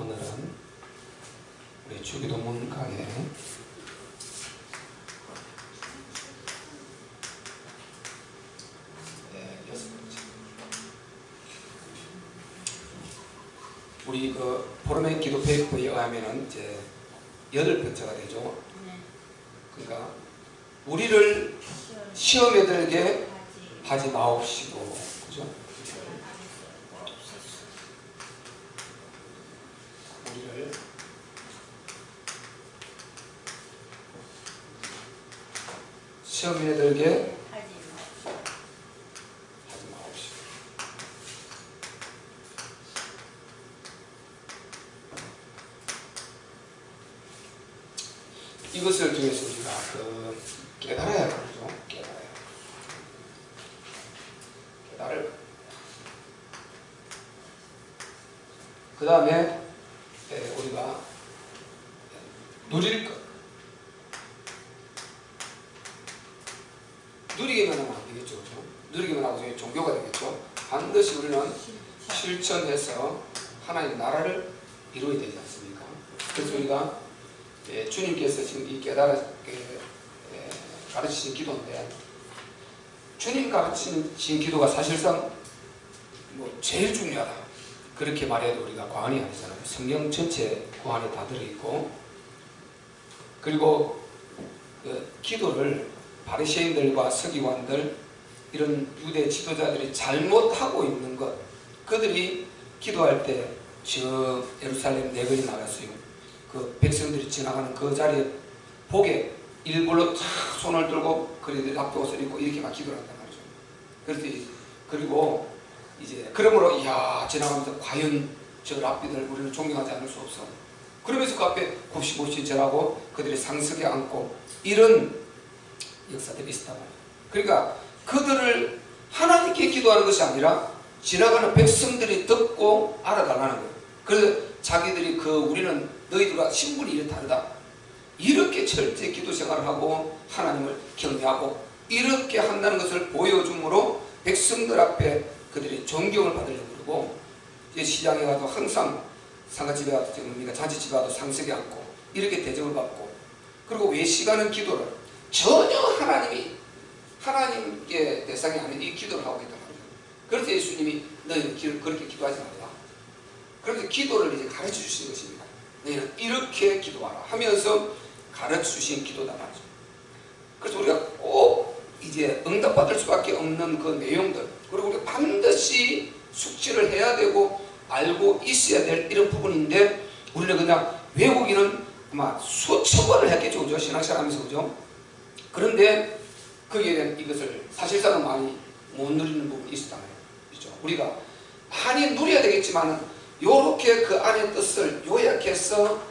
오늘은 우리 주기도문 강의 여섯 번째. 우리 그 포럼의 기도 페이퍼에 의하면은 이제 8번째가 되죠. 그러니까 우리를 시험에 들게 하지 마옵시고, 그죠? 우리를 시험에 들게 하지 마옵시고. 이것을 통해서 우리가 깨달아야 하죠. 깨달을. 그 다음에 우리가 누릴 것. 누리기만 하면 안 되겠죠. 그렇죠? 누리기만 하고 종교가 되겠죠. 반드시 우리는 실천해서 하나님 나라를 이루어야 되지 않습니까? 그래서 우리가 주님께서 지금 이 가르치신 기도인데, 주님 가르치신 기도가 사실상 제일 중요하다 그렇게 말해도 우리가 과언이 아니잖아요. 성경 전체 그 안에 다 들어있고, 그리고 그 기도를 바리새인들과 서기관들, 이런 유대 지도자들이 잘못하고 있는 것, 그들이 기도할 때 저 예루살렘 내거리 나갔어요. 그 백성들이 지나가는 그 자리에 복에 일부러 탁 손을 들고 그리들 앞에 옷을 입고 이렇게 막 기도를 한단 말이죠. 그리고 이제 그러므로 이야 지나가면서 과연 저 랍비들 우리를 존경하지 않을 수 없어. 그러면서 그 앞에 굽시굽시 절하고 그들이 상석에 앉고 이런 역사들이 있었단 말이에요. 그러니까 그들을 하나님께 기도하는 것이 아니라 지나가는 백성들이 듣고 알아달라는 거예요. 그래서 자기들이 우리는 너희들과 신분이 이래 다르다, 이렇게 철저히 기도 생활을 하고 하나님을 경외하고 이렇게 한다는 것을 보여줌으로 백성들 앞에 그들이 존경을 받으려고 그러고, 이제 시장에 가도 항상 상가집에 가도 잔치집에 가도 상석에 앉고 이렇게 대접을 받고, 그리고 외식하는 기도를 전혀 하나님께 대상이 아닌 이 기도를 하고 있단 말이에요. 그래서 예수님이 너희는 그렇게 기도하지 말라. 그래서 기도를 이제 가르쳐 주신 것입니다. 너희는 이렇게 기도하라 하면서 가르쳐 주신 기도다 말이죠. 그래서 우리가 꼭 이제 응답받을 수밖에 없는 그 내용들, 그리고 우리가 반드시 숙지를 해야 되고 알고 있어야 될 이런 부분인데, 우리는 그냥 외우기는 아마 수천 번을 했겠죠. 그죠? 신앙생활 하면서. 그죠? 그런데 거기에 대한 이것을 사실상은 많이 못 누리는 부분이 있었단 말이에요. 그렇죠? 우리가 많이 누려야 되겠지만 요렇게 그 안의 뜻을 요약해서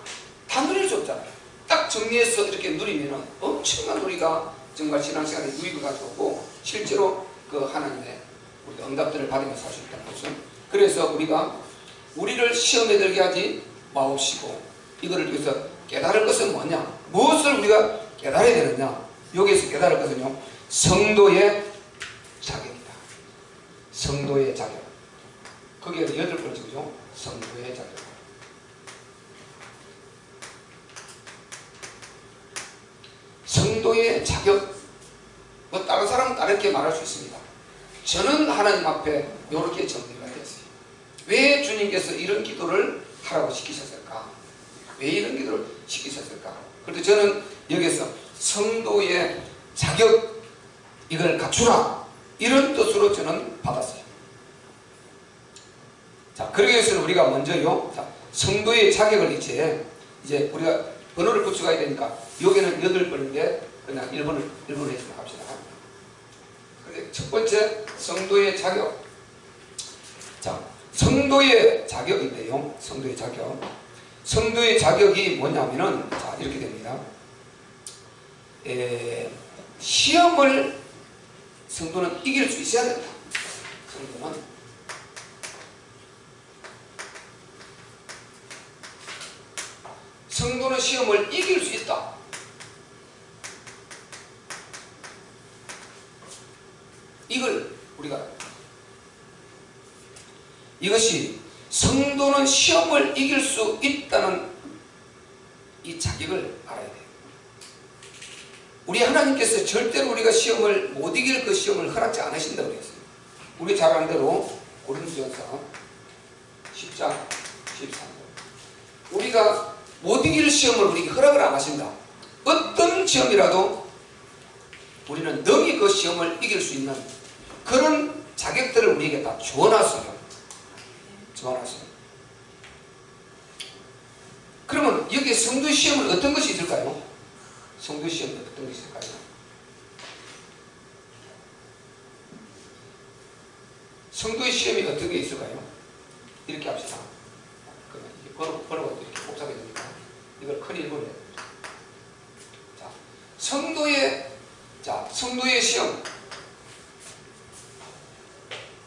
다 누릴 수 없잖아요. 딱 정리해서 이렇게 누리면은 엄청난 우리가 정말 신앙생활에 유익을 가져오고 실제로 그 하나님의 우리가 응답들을 받으면서 할 수 있다는 거죠. 그래서 우리를 시험에 들게 하지 마옵시고, 이거를 위해서 깨달을 것은 뭐냐? 무엇을 우리가 깨달아야 되느냐? 여기에서 깨달을 것은요, 성도의 자격이다. 성도의 자격. 거기에 8번째죠. 성도의 자격. 성도의 자격. 다른 사람은 다르게 말할 수 있습니다. 저는 하나님 앞에 이렇게 정리가 되었어요. 왜 주님께서 이런 기도를 하라고 시키셨을까? 왜 이런 기도를 시키셨을까? 그런데 저는 여기서 성도의 자격, 이걸 갖추라, 이런 뜻으로 저는 받았어요. 자, 그러기 위해서는 우리가 먼저요, 성도의 자격을 이제 우리가 번호를 붙여가야 되니까, 여기는 8번인데 그냥 1번을 해서 나갑시다. 그런데 첫 번째, 성도의 자격. 자, 성도의 자격인데요, 성도의 자격. 성도의 자격이 뭐냐면은, 자, 이렇게 됩니다. 시험을 성도는 이길 수 있어야 된다. 성도는 시험을 이길 수 있다. 이걸 우리가, 이것이 성도는 시험 시험을 이길 수 있다는 이 자격을 알아야 돼요. 우리 하나님께서 절대로 우리가 시험을 못 이길 그 시험을 허락지 않으신다고 그랬어요. 우리 잘 아는 대로 고린도전서 10장 13절, 우리가 못 이길 시험을 우리에게 허락을 안 하신다. 어떤 시험이라도 우리는 능히 그 시험을 이길 수 있는 그런 자격들을 우리에게 다 주어놨어요. 그러면 여기 성도 시험은 어떤 것이 있을까요? 성도 시험은 어떤 것이 있을까요? 성도의 시험이 어떤 게 있을까요? 이렇게 합시다. 그러면 이게 번호가 이렇게 복잡해지니까 이걸 큰 일본에 해야 됩니다. 성도의 시험.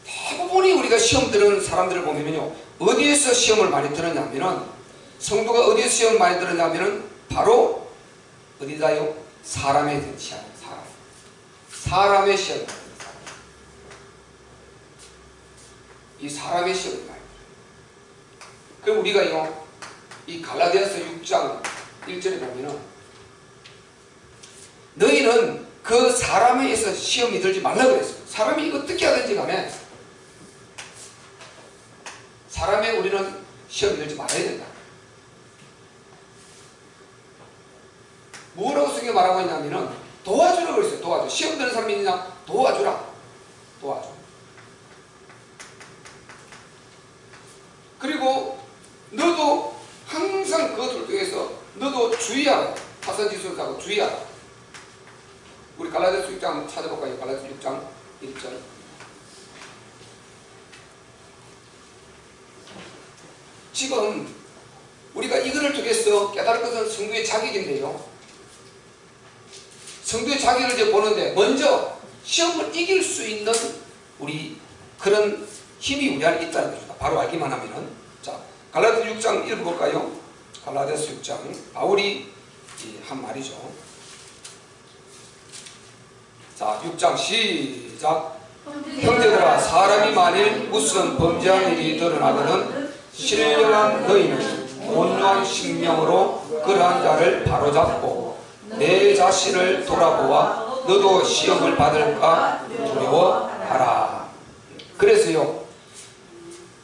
대부분이 우리가 시험 들은 사람들을 보면요, 어디에서 시험을 많이 들었냐면은, 성도가 어디에서 시험을 많이 들었냐면은 바로 어디다요? 사람의 시험. 사람의 시험을 많이 들어요. 이 사람의 시험을 많이 들어요. 그럼 우리가요, 이 갈라디아서 6장 1절에 보면은, 너희는 그 사람에 의해서 시험이 들지 말라고 그랬어요. 사람이 어떻게 하든지 간에 사람에 우리는 시험이 들지 말아야 된다. 뭐라고 성경이 말하고 있냐면은 도와주라고 그랬어요. 도와줘. 시험 드는 사람이 있냐? 도와주라. 도와줘. 그리고 너도 항상 그것을 통해서 너도 주의하라. 타산지수하고 주의하라. 우리 갈라디아서 6장 한번 찾아볼까요? 갈라디아서 6장 1절. 지금 우리가 이거를 통해서 깨달을 것은 성도의 자격인데요, 성도의 자격을 이제 보는데 먼저 시험을 이길 수 있는 우리 그런 힘이 우리 안에 있다는 것입니다. 바로 알기만 하면은. 자, 갈라디아서 6장 읽어볼까요? 갈라디아서 6장 바울이 한 말이죠. 자, 6장 시작. 형제들아, 사람이 만일 무슨 범죄한 일이 드러나거든 신령한 너희는 온유한 심령으로 그러한 자를 바로잡고 내 자신을 돌아보아 너도 시험을 받을까 두려워하라. 그래서요,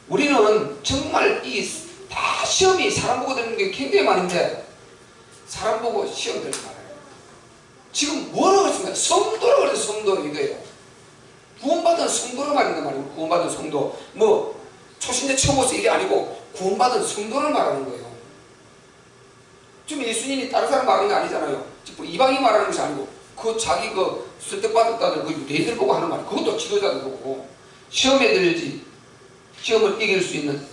우리는 정말 다 시험이 사람 보고 되는 게 굉장히 많은데 사람 보고 시험 들지 말아요. 지금 뭐라고 했습니까? 성도라고 그래서 성도 이거예요. 구원받은 성도를 말한단 말이에요. 구원받은 성도. 초신자 처음 오서 이게 아니고 구원받은 성도를 말하는 거예요. 지금 예수님이 다른 사람 말하는 게 아니잖아요. 지금 이방인 말하는 것이 아니고 자기 선택받았다는 그 유대인들 보고 하는 말, 그것도 지도자들 보고 시험에 들지, 시험을 이길 수 있는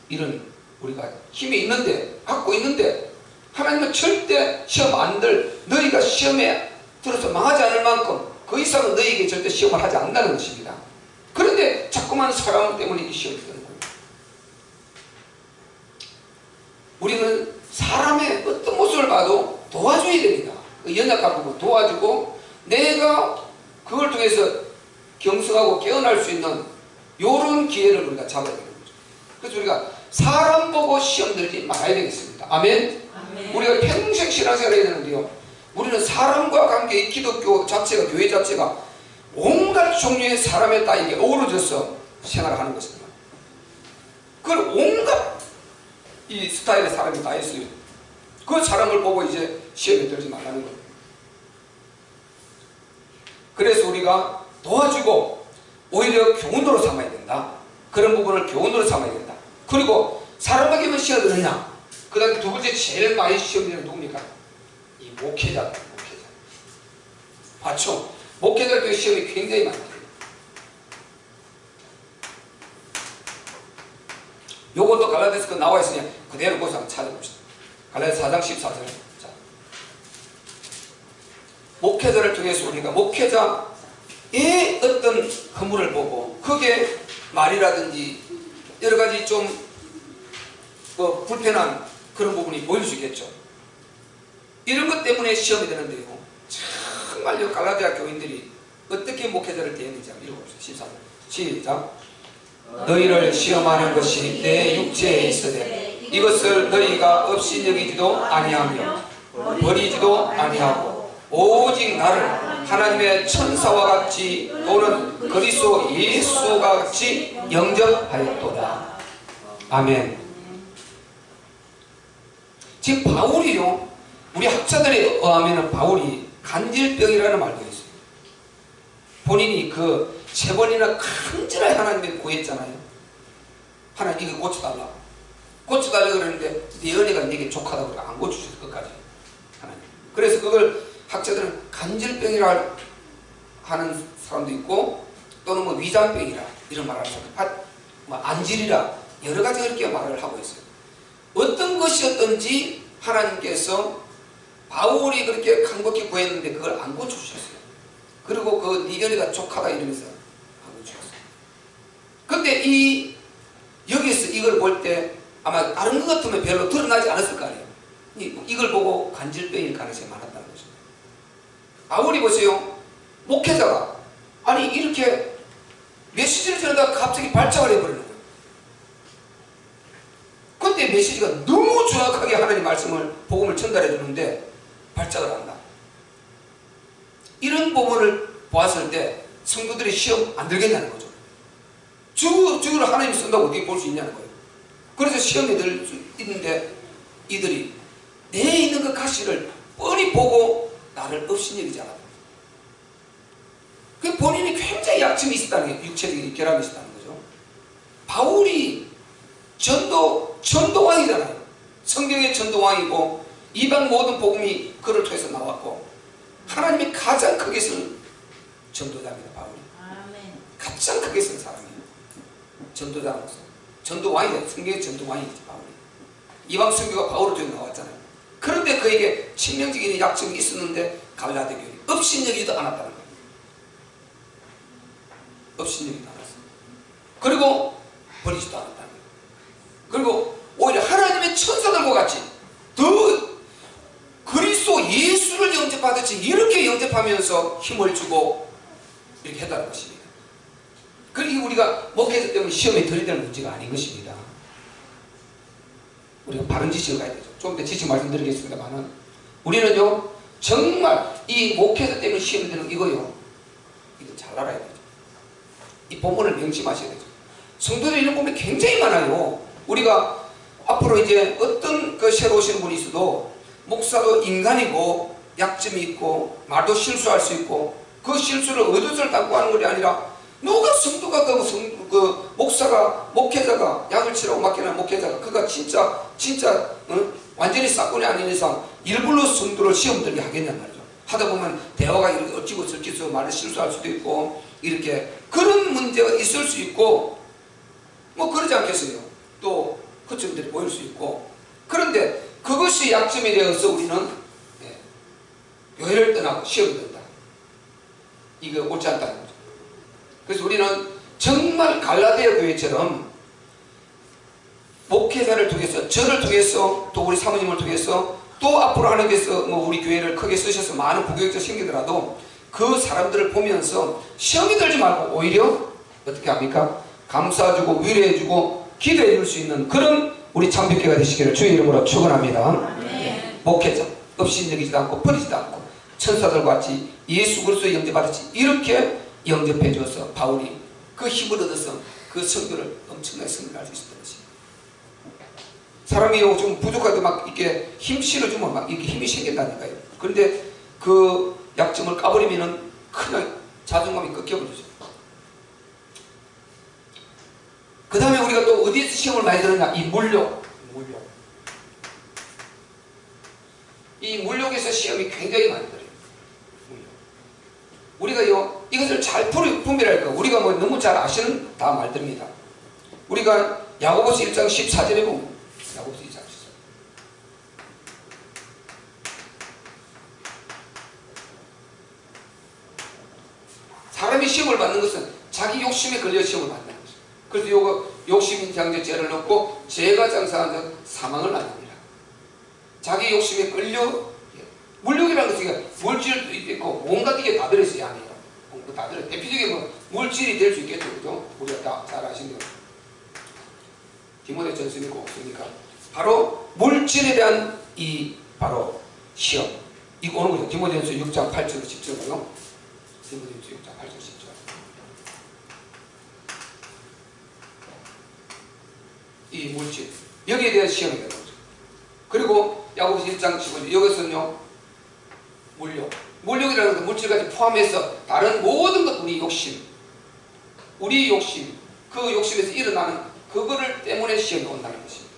이런 우리가 힘이 있는데, 갖고 있는데 하나님은 절대 시험 안 들, 너희가 시험에 들어서 망하지 않을 만큼 그 이상은 너희에게 절대 시험을 하지 않는다는 것입니다. 그런데 자꾸만 사람 때문에 이 시험이 되는 거예요. 우리는 사람의 어떤 모습을 봐도 도와줘야 됩니다. 연약한 부분 도와주고 내가 그걸 통해서 경성하고 깨어날 수 있는 이런 기회를 우리가 잡아야 되는 거죠. 그래서 우리가 사람 보고 시험 들지 말아야 되겠습니다. 아멘? 아멘. 우리가 평생 신앙생활을 해야 되는데요, 우리는 사람과 관계, 이 기독교 자체가, 교회 자체가 온갖 종류의 사람의 따위에 어우러져서 생활을 하는 것입니다. 그걸 온갖 이 스타일의 사람이 다 있어요. 그 사람을 보고 이제 시험에 들지 말라는 거예요. 그래서 우리가 도와주고 오히려 교훈으로 삼아야 된다. 그런 부분을 교훈으로 삼아야 된다. 그리고 사람에게만 시험 들었냐? 그 다음에 두 번째 제일 많이 시험 들는 누굽니까? 이 목회자들. 맞죠? 목회자들 시험이 굉장히 많아요. 요것도 갈라디아서 나와 있으니 그대로 거기서 한번 찾아봅시다. 갈라디아서 4장 14절. 자, 목회자를 통해서 우리가 목회자의 어떤 허물을 보고 그게 말이라든지 여러 가지 좀 불편한 그런 부분이 보일 수 있겠죠. 이런 것 때문에 시험이 되는데요, 정말요 갈라디아 교인들이 어떻게 목회자를 대했는지 한번 읽어봅시다. 14절 시작. 너희를 시험하는 것이 내 육체에 있으되 이것을 너희가 없이 여기지도 아니하며 버리지도 아니하고 오직 나를 하나님의 천사와 같이 또는 그리스도 예수가 같이 영접하였도다. 아멘. 지금 바울이요, 우리 학자들에 의하면 바울이 간질병이라는 말도 있어요. 본인이 그 세 번이나 간절하게 하나님께 구했잖아요. 하나님 이거 고쳐달라고. 고쳐달라고 그러는데 네 은혜가 내게 족하다고 그래. 안 고쳐주셨어 끝까지 하나님. 그래서 그걸 학자들은 간질병이라 하는 사람도 있고 또는 뭐 위장병이라 이런 말을 하는 사람, 뭐 안질이라 여러 가지 그렇게 말을 하고 있어요. 어떤 것이었든지 하나님께서 바울이 그렇게 간곡히 구했는데 그걸 안 고쳐주셨어요. 그리고 그 네 은혜가 족하다 이러면서 안 고쳐주셨어요. 근데 여기서 이걸 볼 때 아마 다른 것 같으면 별로 드러나지 않았을 거 아니에요. 이걸 보고 간질병일 가능성이 많았다는 거죠. 바울이 보세요. 목회자가 아니 이렇게 메시지를 전하다가 갑자기 발작을 해버리는 거예요. 근데 메시지가 너무 정확하게 하나님 말씀을 복음을 전달해 주는데 발작을 한다. 이런 부분을 보았을 때 성도들이 시험 안 들겠냐는 거죠. 저걸 하나님이 쓴다고 어떻게 볼 수 있냐는 거예요. 그래서 시험에 들 수 있는데 이들이 내 있는 그 가시를 뻔히 보고 나를 없이 여기지 않았다. 그 본인이 굉장히 약점이 있었다는 게 육체적인 결함이 있었다는 거죠. 바울이 전도왕이잖아요. 성경의 전도왕이고 이방 모든 복음이 그를 통해서 나왔고 하나님이 가장 크게 쓴 전도자입니다. 바울이. 아멘. 가장 크게 쓴 사람이에요. 전도자로서. 전도왕이죠. 성경의 전도왕이지 바울이. 이방 선교가 바울을 통해 나왔잖아요. 그런데 그에게 치명적인 약점이 있었는데 갈라디 교회 업신여기지도 않았다는 거예요. 업신여기지도 않았어요. 그리고 버리지도 않았다는 거예요. 그리고 오히려 하나님의 천사들과 같이 더 그리스도 예수를 영접하듯이 이렇게 영접하면서 힘을 주고 이렇게 했다는 것입니다. 그리고 우리가 목회자 때문에 시험에 들이대는 문제가 아닌 것입니다. 우리가 바른 지식을 가야 되죠. 좀 더 지식 말씀드리겠습니다만은 우리는요 정말 이 목회자 때문에 시험이 되는 이거요, 이거 잘 알아야 되죠. 이 본문을 명심하셔야 되죠. 성도들 이런 부분이 굉장히 많아요. 우리가 앞으로 이제 어떤 그 새로 오시는 분이 있어도 목사도 인간이고 약점이 있고 말도 실수할 수 있고 그 실수를 의도를 담고 하는 것이 아니라 누가 성도가 그 목사가 목회자가 약을 치라고 맡기는 목회자가 그가 진짜 완전히 사건이 아닌 이상 일부러 성도를 시험 들게 하겠냔 말이죠. 하다 보면 대화가 이렇게 어찌고 저찌고 말을 실수할 수도 있고 이렇게 그런 문제가 있을 수 있고 뭐 그러지 않겠어요. 또 그 점들이 보일 수 있고 그런데 그것이 약점이 되어서 우리는 교회를 떠나고 시험을 든다. 이거 옳지 않다는 거죠. 그래서 우리는 정말 갈라디아 교회처럼 목회자를 통해서 저를 통해서 또 우리 사모님을 통해서 또 앞으로 하나님께서 뭐 우리 교회를 크게 쓰셔서 많은 부교육자 생기더라도 그 사람들을 보면서 시험이 들지 말고 오히려 어떻게 합니까? 감싸주고 위로해주고 기도해줄 수 있는 그런 우리 참빛교회가 되시기를 주의 이름으로 축원합니다. 목회자 없이 여기지도 않고 버리지도 않고 천사들과 같이 예수 그리스도의 영접받았지 이렇게 영접해 줘서 바울이 그 힘을 얻어서 그 성도를 엄청나게 승리할 수 있었던 것입니다. 사람이 좀 부족하게 막 이렇게 힘 실어주면 막 이렇게 힘이 생긴다니까요. 그런데 그 약점을 까버리면은 그냥 자존감이 꺾여버리죠. 그 다음에 우리가 또 어디에서 시험을 많이 들었냐? 이 물욕. 이 물욕에서 시험이 굉장히 많이 들어요. 우리가요, 이것을 잘 분별할까? 우리가 뭐 너무 잘 아시는 다 말들입니다. 우리가 야고보서 1장 14절에 보면, 야고보서 1장 14절. 사람이 시험을 받는 것은 자기 욕심에 걸려 시험을 받는 거죠. 그래서 요거 욕심인 장제 죄를 넣고 죄가 장사한 자 사망을 낳습니다. 자기 욕심에 끌려 물욕이라는 것은 물질도 있고 온갖 게 다 들어있어요. 안에 다 들어요. 대표적인 뭐 물질이 될 수 있겠죠. 그죠? 우리가 다 잘 아시는 거. 디모데전서 읽고 없습니까? 바로 물질에 대한 이 바로 시험. 이거 오는 거죠. 디모데전서 6장 8절 10절가요. 디모데전서 6장 8절 10절. 이 물질. 여기에 대한 시험이 되는 거죠. 그리고 야고보서 1장 15절. 여기서는요. 물욕. 물욕이라는 것은 물질까지 포함해서 다른 모든 것, 우리 욕심. 우리 욕심. 그 욕심에서 일어나는 그거를 때문에 시험이 온다는 것입니다.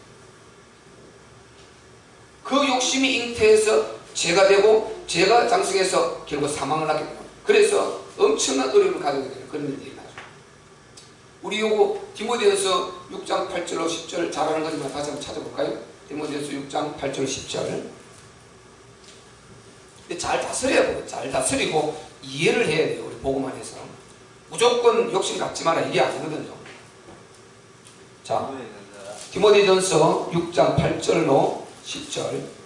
그 욕심이 잉태해서 죄가 되고 죄가 장성해서 결국 사망을 하게 됩니다. 그래서 엄청난 어려움을 가지게 되는 그런 일이 나죠. 우리 요거 디모데전서 6장 8절로 10절 잘하는 거지만 다시 한번 찾아볼까요? 디모데전서 6장 8절 10절. 근데 잘 다스려야 돼요. 잘 다스리고 이해를 해야 돼요. 우리 보고만 해서. 무조건 욕심 갖지 마라 이게 아니거든요. 자, 디모데전서 6장 8절로 10절.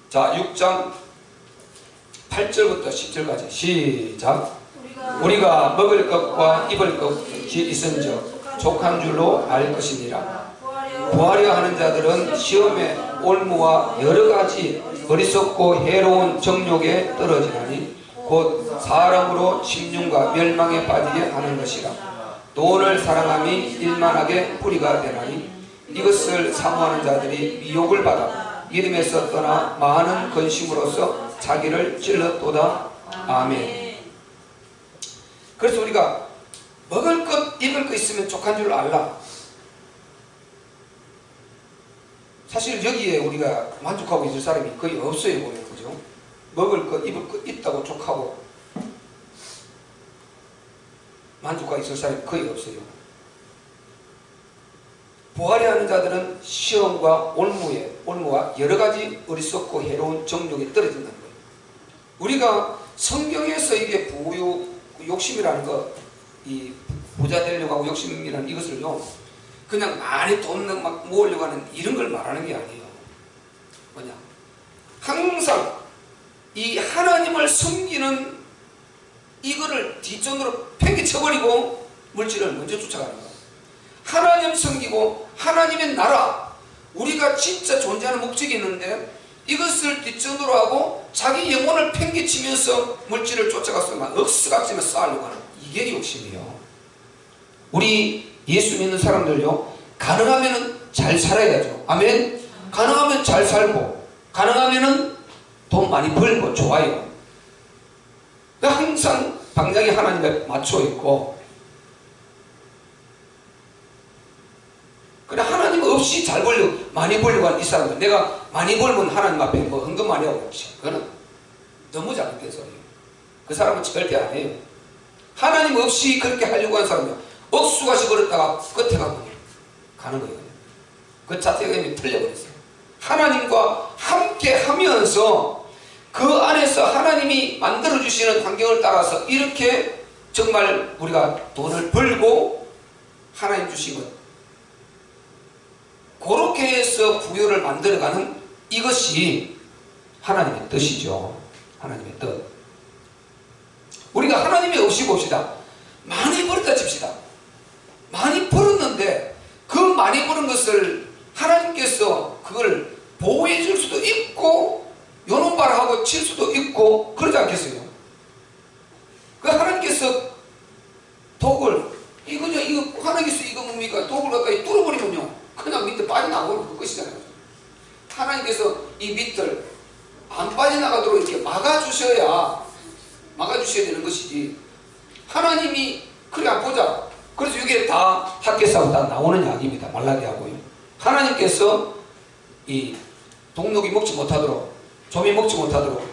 자, 6장 8절부터 10절까지 시작. 우리가 먹을 것과 입을 것이 있은즉 족한 줄로 알 것이니라. 구하려 하는 자들은 시험에 올무와 여러 가지 어리석고 해로운 정욕에 떨어지나니 곧 사람으로 심령과 멸망에 빠지게 하는 것이라. 돈을 사랑함이 일만하게 뿌리가 되나니 이것을 사모하는 자들이 미혹을 받아 믿음에서 떠나 많은 근심으로써 자기를 찔렀도다. 아멘. 그래서 우리가 먹을 것 입을 것 있으면 족한 줄 알라. 사실 여기에 우리가 만족하고 있을 사람이 거의 없어요. 보면 그죠? 먹을 것 입을 것 있다고 족하고 만족하고 있을 사람이 거의 없어요. 부활해야 하는 자들은 시험과 올무와 여러 가지 어리석고 해로운 정욕에 떨어진다는 거예요. 우리가 성경에서 이게 부유 욕심이라는 거, 이 부자 되려고 하고 욕심이라는 이것을요, 그냥 많이 돈 막 모으려고 하는 이런 걸 말하는 게 아니에요. 뭐냐? 항상 이 하나님을 섬기는 이거를 뒷전으로 팽개쳐버리고 물질을 먼저 쫓아가는 거예요. 하나님 섬기고 하나님의 나라, 우리가 진짜 존재하는 목적이 있는데 이것을 뒷전으로 하고 자기 영혼을 팽개치면서 물질을 쫓아가서 막 억스각지며 쌓으려고 하는 이게 욕심이에요. 우리 예수 믿는 사람들요, 가능하면 잘 살아야죠. 아멘. 가능하면 잘 살고 가능하면 돈 많이 벌고 좋아요. 항상 방향이 하나님에 맞춰 있고, 그래 하나님 없이 잘 벌려고 많이 벌려고 하는 이 사람들, 내가 많이 벌면 하나님 앞에 뭐 헌금 많이 하고 없이, 그거는 너무 잘못된 소리예요. 그 사람은 절대 안 해요. 하나님 없이 그렇게 하려고 하는 사람은 억수같이 벌었다가 끝에 가는 거예요. 그 자체가 이미 틀려버렸어요. 하나님과 함께 하면서 그 안에서 하나님이 만들어주시는 환경을 따라서 이렇게 정말 우리가 돈을 벌고 하나님 주신 것, 그렇게 해서 부여를 만들어가는 이것이 하나님의 뜻이죠. 하나님의 뜻. 우리가 하나님의 없이 봅시다. 많이 벌었다 칩시다. 많이 벌었는데 그 많이 버는 것을 하나님께서 그걸 보호해 줄 수도 있고 요놈발하고 칠 수도 있고 그러지 않겠어요? 그 하나님께서 독을 이거 하나님께서 이거 뭡니까? 독을 갖다 뚫어버리면요 그냥 밑에 빠져나가면 그 끝이잖아요. 하나님께서 이 밑을 안 빠져나가도록 이렇게 막아주셔야 되는 것이지, 하나님이 그래 안 보자. 그래서 이게 다 학개사하고 다 나오는 이야기입니다. 말라기하고요. 하나님께서 이 동록이 먹지 못하도록, 좀이 먹지 못하도록,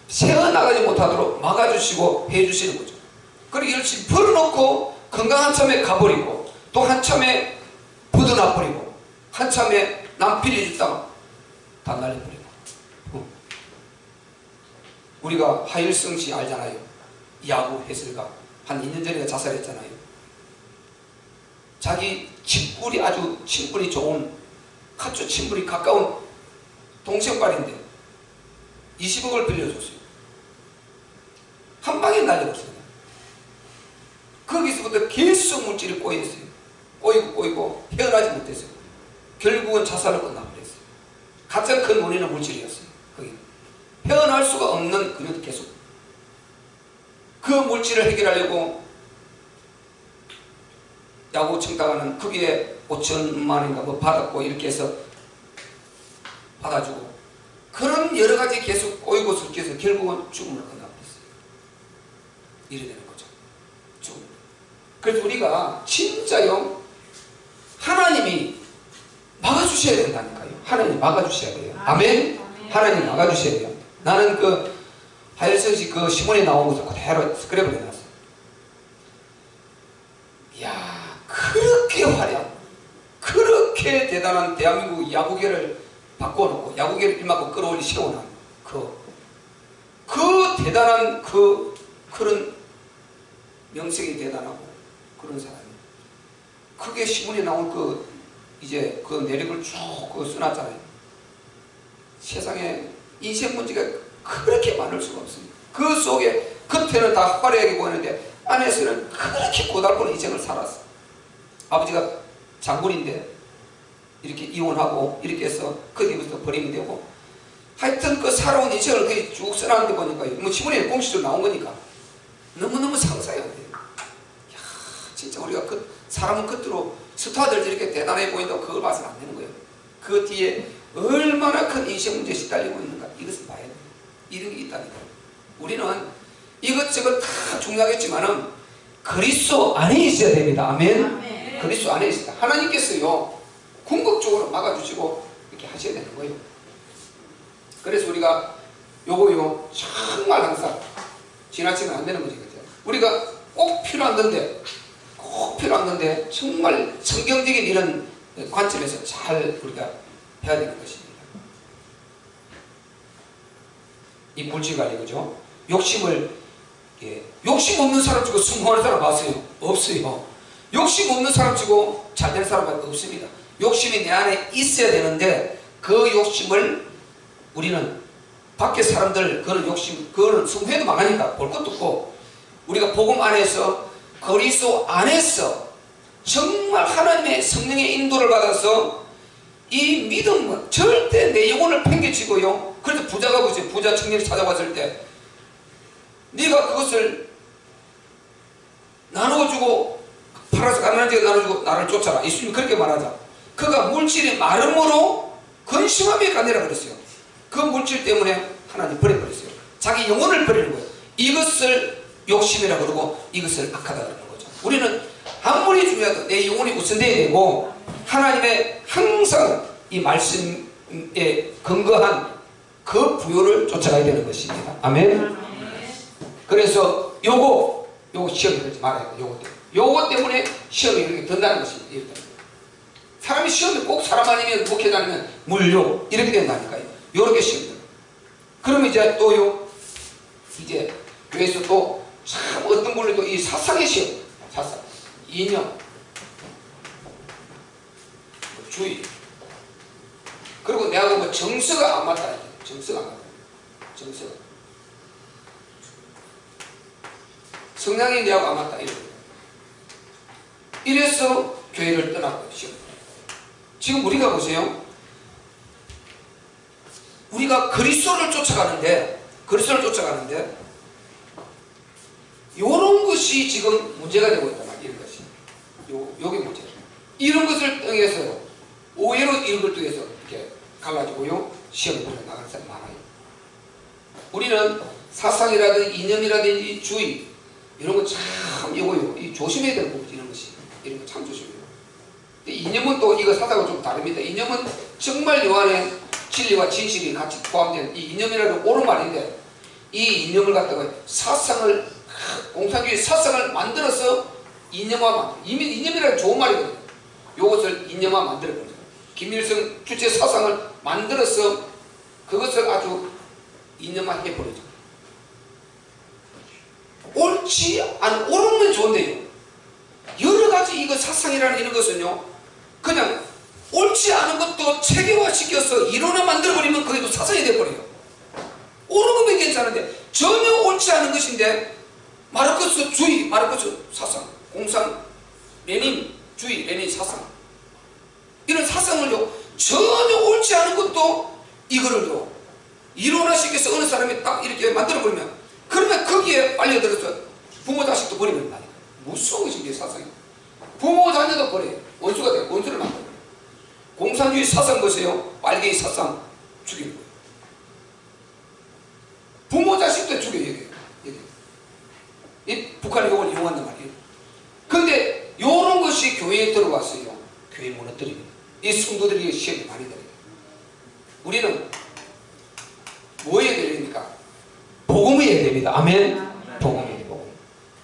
새가 나가지 못하도록 막아주시고 해주시는 거죠. 그리고 열심히 벌어놓고 건강한 참에 가버리고 또 한참에 부도나버리고 한참에 남 빌려줬다가 다 날려버리고. 우리가 하일성씨 알잖아요. 야구 해설가 한 2년 전에 자살했잖아요. 자기 친분이 아주 친분이 좋은, 아주 친분이 가까운 동생딸인데 20억을 빌려줬어요. 한 방에 날려버렸어요. 거기서부터 계속 물질이 꼬였어요. 꼬이고 헤어나지 못했어요. 결국은 자살로 끝나버렸어요. 가장 큰 원인은 물질이었어요. 거기 헤어날 수가 없는 그녀도 계속 그 물질을 해결하려고 야구 청탁하는 거기에 5천만 원인가 뭐 받았고 이렇게 해서 받아주고 그런 여러 가지 계속 꼬이고 섞여서 결국은 죽음을 끝나버렸어요. 이래 되는 거죠. 죽음. 그래서 우리가 진짜요 하나님이 막아주셔야 된다니까요. 하나님 막아주셔야 돼요. 아멘. 하나님 막아주셔야 돼요. 나는 그 하일성시 그 시몬에 나온 것을 그대로 스크랩을 해놨어요. 이야, 그렇게 화려한, 그렇게 대단한 대한민국 야구계를 바꿔놓고 야구계를 이만큼 끌어올리 세워놓은 그 대단한 그런 명색이 대단하고 그런 사람이 그게 시문에 나온 이제 그 내력을 쭉 써놨잖아요. 세상에 인생 문제가 그렇게 많을 수가 없습니다. 그 속에 겉에는 다 화려하게 보이는데 안에서는 그렇게 고달픈 인생을 살았어. 아버지가 장군인데 이렇게 이혼하고 이렇게 해서 그 뒤부터 버리면 되고 하여튼 그 살아온 인생을 거의 쭉 써놨는데 보니까 뭐 시문에 공식적으로 나온 거니까 너무너무 상상이 안 돼요. 이야, 진짜 우리가 사람은 겉으로 스타들 이렇게 대단해 보인다고 그걸 봐서는 안 되는 거예요. 그 뒤에 얼마나 큰 인생 문제에 시달리고 있는가 이것을 봐야 돼요. 이런 게 있다니까요. 우리는 이것저것 다 중요하겠지만은 그리스도 안에 있어야 됩니다. 아멘. 아멘. 그리스도 안에 있어야 됩니다. 하나님께서요 궁극적으로 막아주시고 이렇게 하셔야 되는 거예요. 그래서 우리가 요거요 정말 항상 지나치면 안 되는 거지. 그죠? 우리가 꼭 필요한 건데 정말 성경적인 이런 관점에서 잘 우리가 해야 되는 것입니다. 이 물질관리 그죠? 욕심 없는 사람 치고 성공하는 사람 봤어요? 없어요. 욕심 없는 사람 치고 잘 되는 사람 없습니다. 욕심이 내 안에 있어야 되는데 그 욕심을 우리는 밖에 사람들 그거는 성공해도 망하니까 볼 것도 없고 우리가 복음 안에서 그리스도 안에서 정말 하나님의 성령의 인도를 받아서 이 믿음은 절대 내 영혼을 팽개치고요. 그래서 부자가 보세요. 부자 청년이 찾아왔을 때 네가 그것을 나누어주고 팔아서 가난한 자가 나눠주고 나를 쫓아라. 예수님이 그렇게 말하자. 그가 물질이 마름으로 근심함에 가니라 그랬어요. 그 물질 때문에 하나님 버려버렸어요. 자기 영혼을 버리는 거예요. 이것을 욕심이라 그러고 이것을 악하다 그러는 거죠. 우리는 아무리 중요해도 내 영혼이 우선돼야 되고 하나님의 항상 이 말씀에 근거한 그 부요를 쫓아가야 되는 것입니다. 아멘. 그래서 요거 시험이 들지 말아야 돼요. 요거 때문에 시험이 이렇게 든다는 것입니다. 사람이 시험이 꼭 사람 아니면 목회자 아니면 물욕 이렇게 된다니까요. 요렇게 시험이 들어요. 그러면 이제 또요 이제 교회에서 또 참 어떤 분들도 이 사상의 시험, 사상, 이념, 주의, 그리고 내가 뭐 정서가 안 맞다, 정서가 안 맞다, 정서가 성향이 내하고 안 맞다 이래서 교회를 떠나고 시험. 지금 우리가 보세요. 우리가 그리스도를 쫓아가는데 이런 것이 지금 문제가 되고 있단 말이에요. 이런 것이 요게 문제. 이런 것을 통해서 오해로 이런 걸 통해서 이렇게 갈라지고요 시험을 나가는 사람이 많아요. 우리는 사상이라든지 이념이라든지 주의 이런 거 참 이거요 조심해야 되는 부분이 이런 거 참 조심해요. 이념은 또 이거 사상과 좀 다릅니다. 이념은 정말 요 안에 진리와 진실이 같이 포함된 이 이념이라는 옳은 말인데 이 이념을 갖다가 공산주의 사상을 만들어서 이념화 이념이라는 좋은 말이거든요. 요것을 이념화 만들어버려요. 김일성 주체 사상을 만들어서 그것을 아주 이념화 해버리죠. 옳지 않은 옳으면 좋은데요. 여러가지 이거 사상이라는 이런 것은요 그냥 옳지 않은 것도 체계화시켜서 이론화 만들어버리면 그게 또 사상이 돼버려요. 옳은 거면 괜찮은데 전혀 옳지 않은 것인데 마르크스주의, 마르크스 사상, 공산, 레닌주의, 레닌 사상, 이런 사상을요 전혀 옳지 않은 것도 이거를요 이론화시켜서 어느 사람이 딱 이렇게 만들어버리면, 그러면 거기에 빨려들어서 부모 자식도 버리는 말이에요. 무서운 것이 이게 사상이. 부모 자녀도 버려요. 원수가 돼요. 원수를 만들어요. 공산주의 사상 보세요. 빨갱이 사상 죽이는 거예요. 부모 자식도 죽여요. 여기. 이 북한이 이걸 이용한단 말이에요. 근데 이런 것이 교회에 들어왔어요. 교회 무너뜨립니다. 이 성도들이 시험이 많이 들어요. 우리는 뭐 해야 됩니까? 복음해야 됩니다. 아멘. 복음이에요. 복음.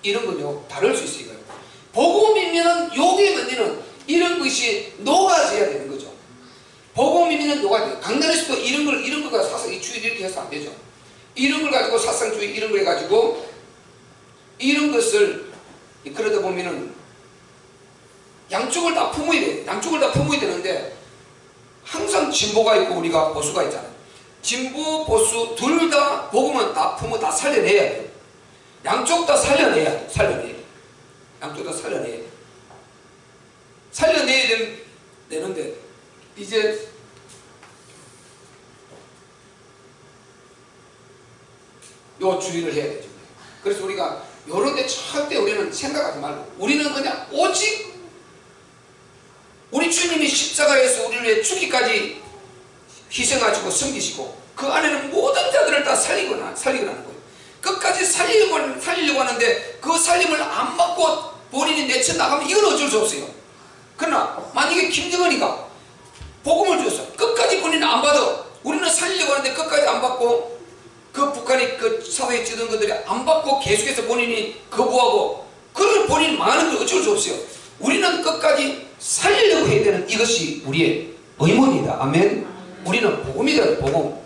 이런 건요 다를 수 있어요. 복음이면 여기에는 이런 것이 녹아져야 되는 거죠. 복음이면 녹아야 돼요. 강단에서도 이런 거가 사상 주의 이렇게 해서 안 되죠. 이런 걸 가지고 사상주의 이런 걸 가지고 이런 것을 그러다 보면은 양쪽을 다 품어야 돼요. 양쪽을 다 품어야 되는데 항상 진보가 있고 우리가 보수가 있잖아요. 진보, 보수 둘 다 복음은 다 품어 다 살려내야 돼요. 양쪽 다 살려내야 돼요. 살려내야 돼요. 양쪽 다 살려내야 돼요. 살려내야 되는데 이제 요 주의를 해야 되죠. 그래서 우리가 요런 데 절대 우리는 생각하지 말고 우리는 그냥 오직 우리 주님이 십자가에서 우리를 위해 죽기까지 희생하시고 섬기시고 그 안에는 모든 자들을 다 살리거나 하는 거예요. 끝까지 살리려고 하는데 그 살림을 안 받고 본인이 내쳐 나가면 이건 어쩔 수 없어요. 그러나 만약에 김정은이가 복음을 주었어. 끝까지 본인은 안 받아. 우리는 살리려고 하는데 끝까지 안 받고 그 북한이 그 사회에 찌든 것들이 안 받고 계속해서 본인이 거부하고 그걸 본인이 망하는 건 어쩔 수 없어요. 우리는 끝까지 살리려고 해야 되는 이것이 우리의 의무입니다. 아멘. 우리는 복음이다. 복음.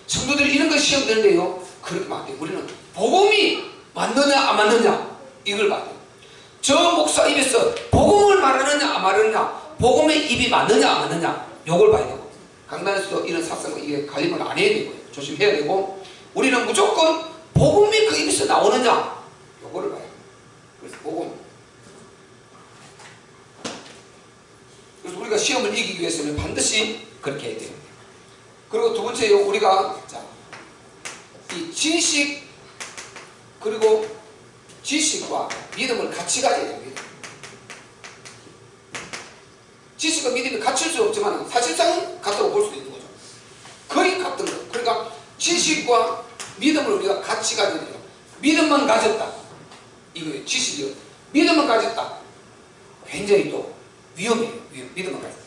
성도들이 이런 거 시험 되는데요 그렇게 안 돼요. 우리는 복음이 맞느냐 안 맞느냐 이걸 봐야 돼요. 저 목사 입에서 복음을 말하느냐 안 말하느냐, 복음의 입이 맞느냐 안 맞느냐 요걸 봐야 되고, 강단에서도 이런 사상과 이게 갈림을 안 해야 되고요. 조심해야 되고, 우리는 무조건 복음이 그 입에서 나오느냐 요거를 봐야 돼요. 그래서 복음. 그래서 우리가 시험을 이기기 위해서는 반드시 그렇게 해야 돼요. 그리고 두 번째요, 우리가 이 지식 그리고 지식과 믿음을 같이 가져야 됩니다. 지식과 믿음이 갖출 수 없지만 사실상 같다고 볼 수도 있는 거죠. 거의 같은 거예요. 그러니까 지식과 믿음을 우리가 같이 가져야 돼요. 믿음만 가졌다 이거예요. 지식이요. 믿음만 가졌다 굉장히 또 위험해요. 믿음만 가졌다.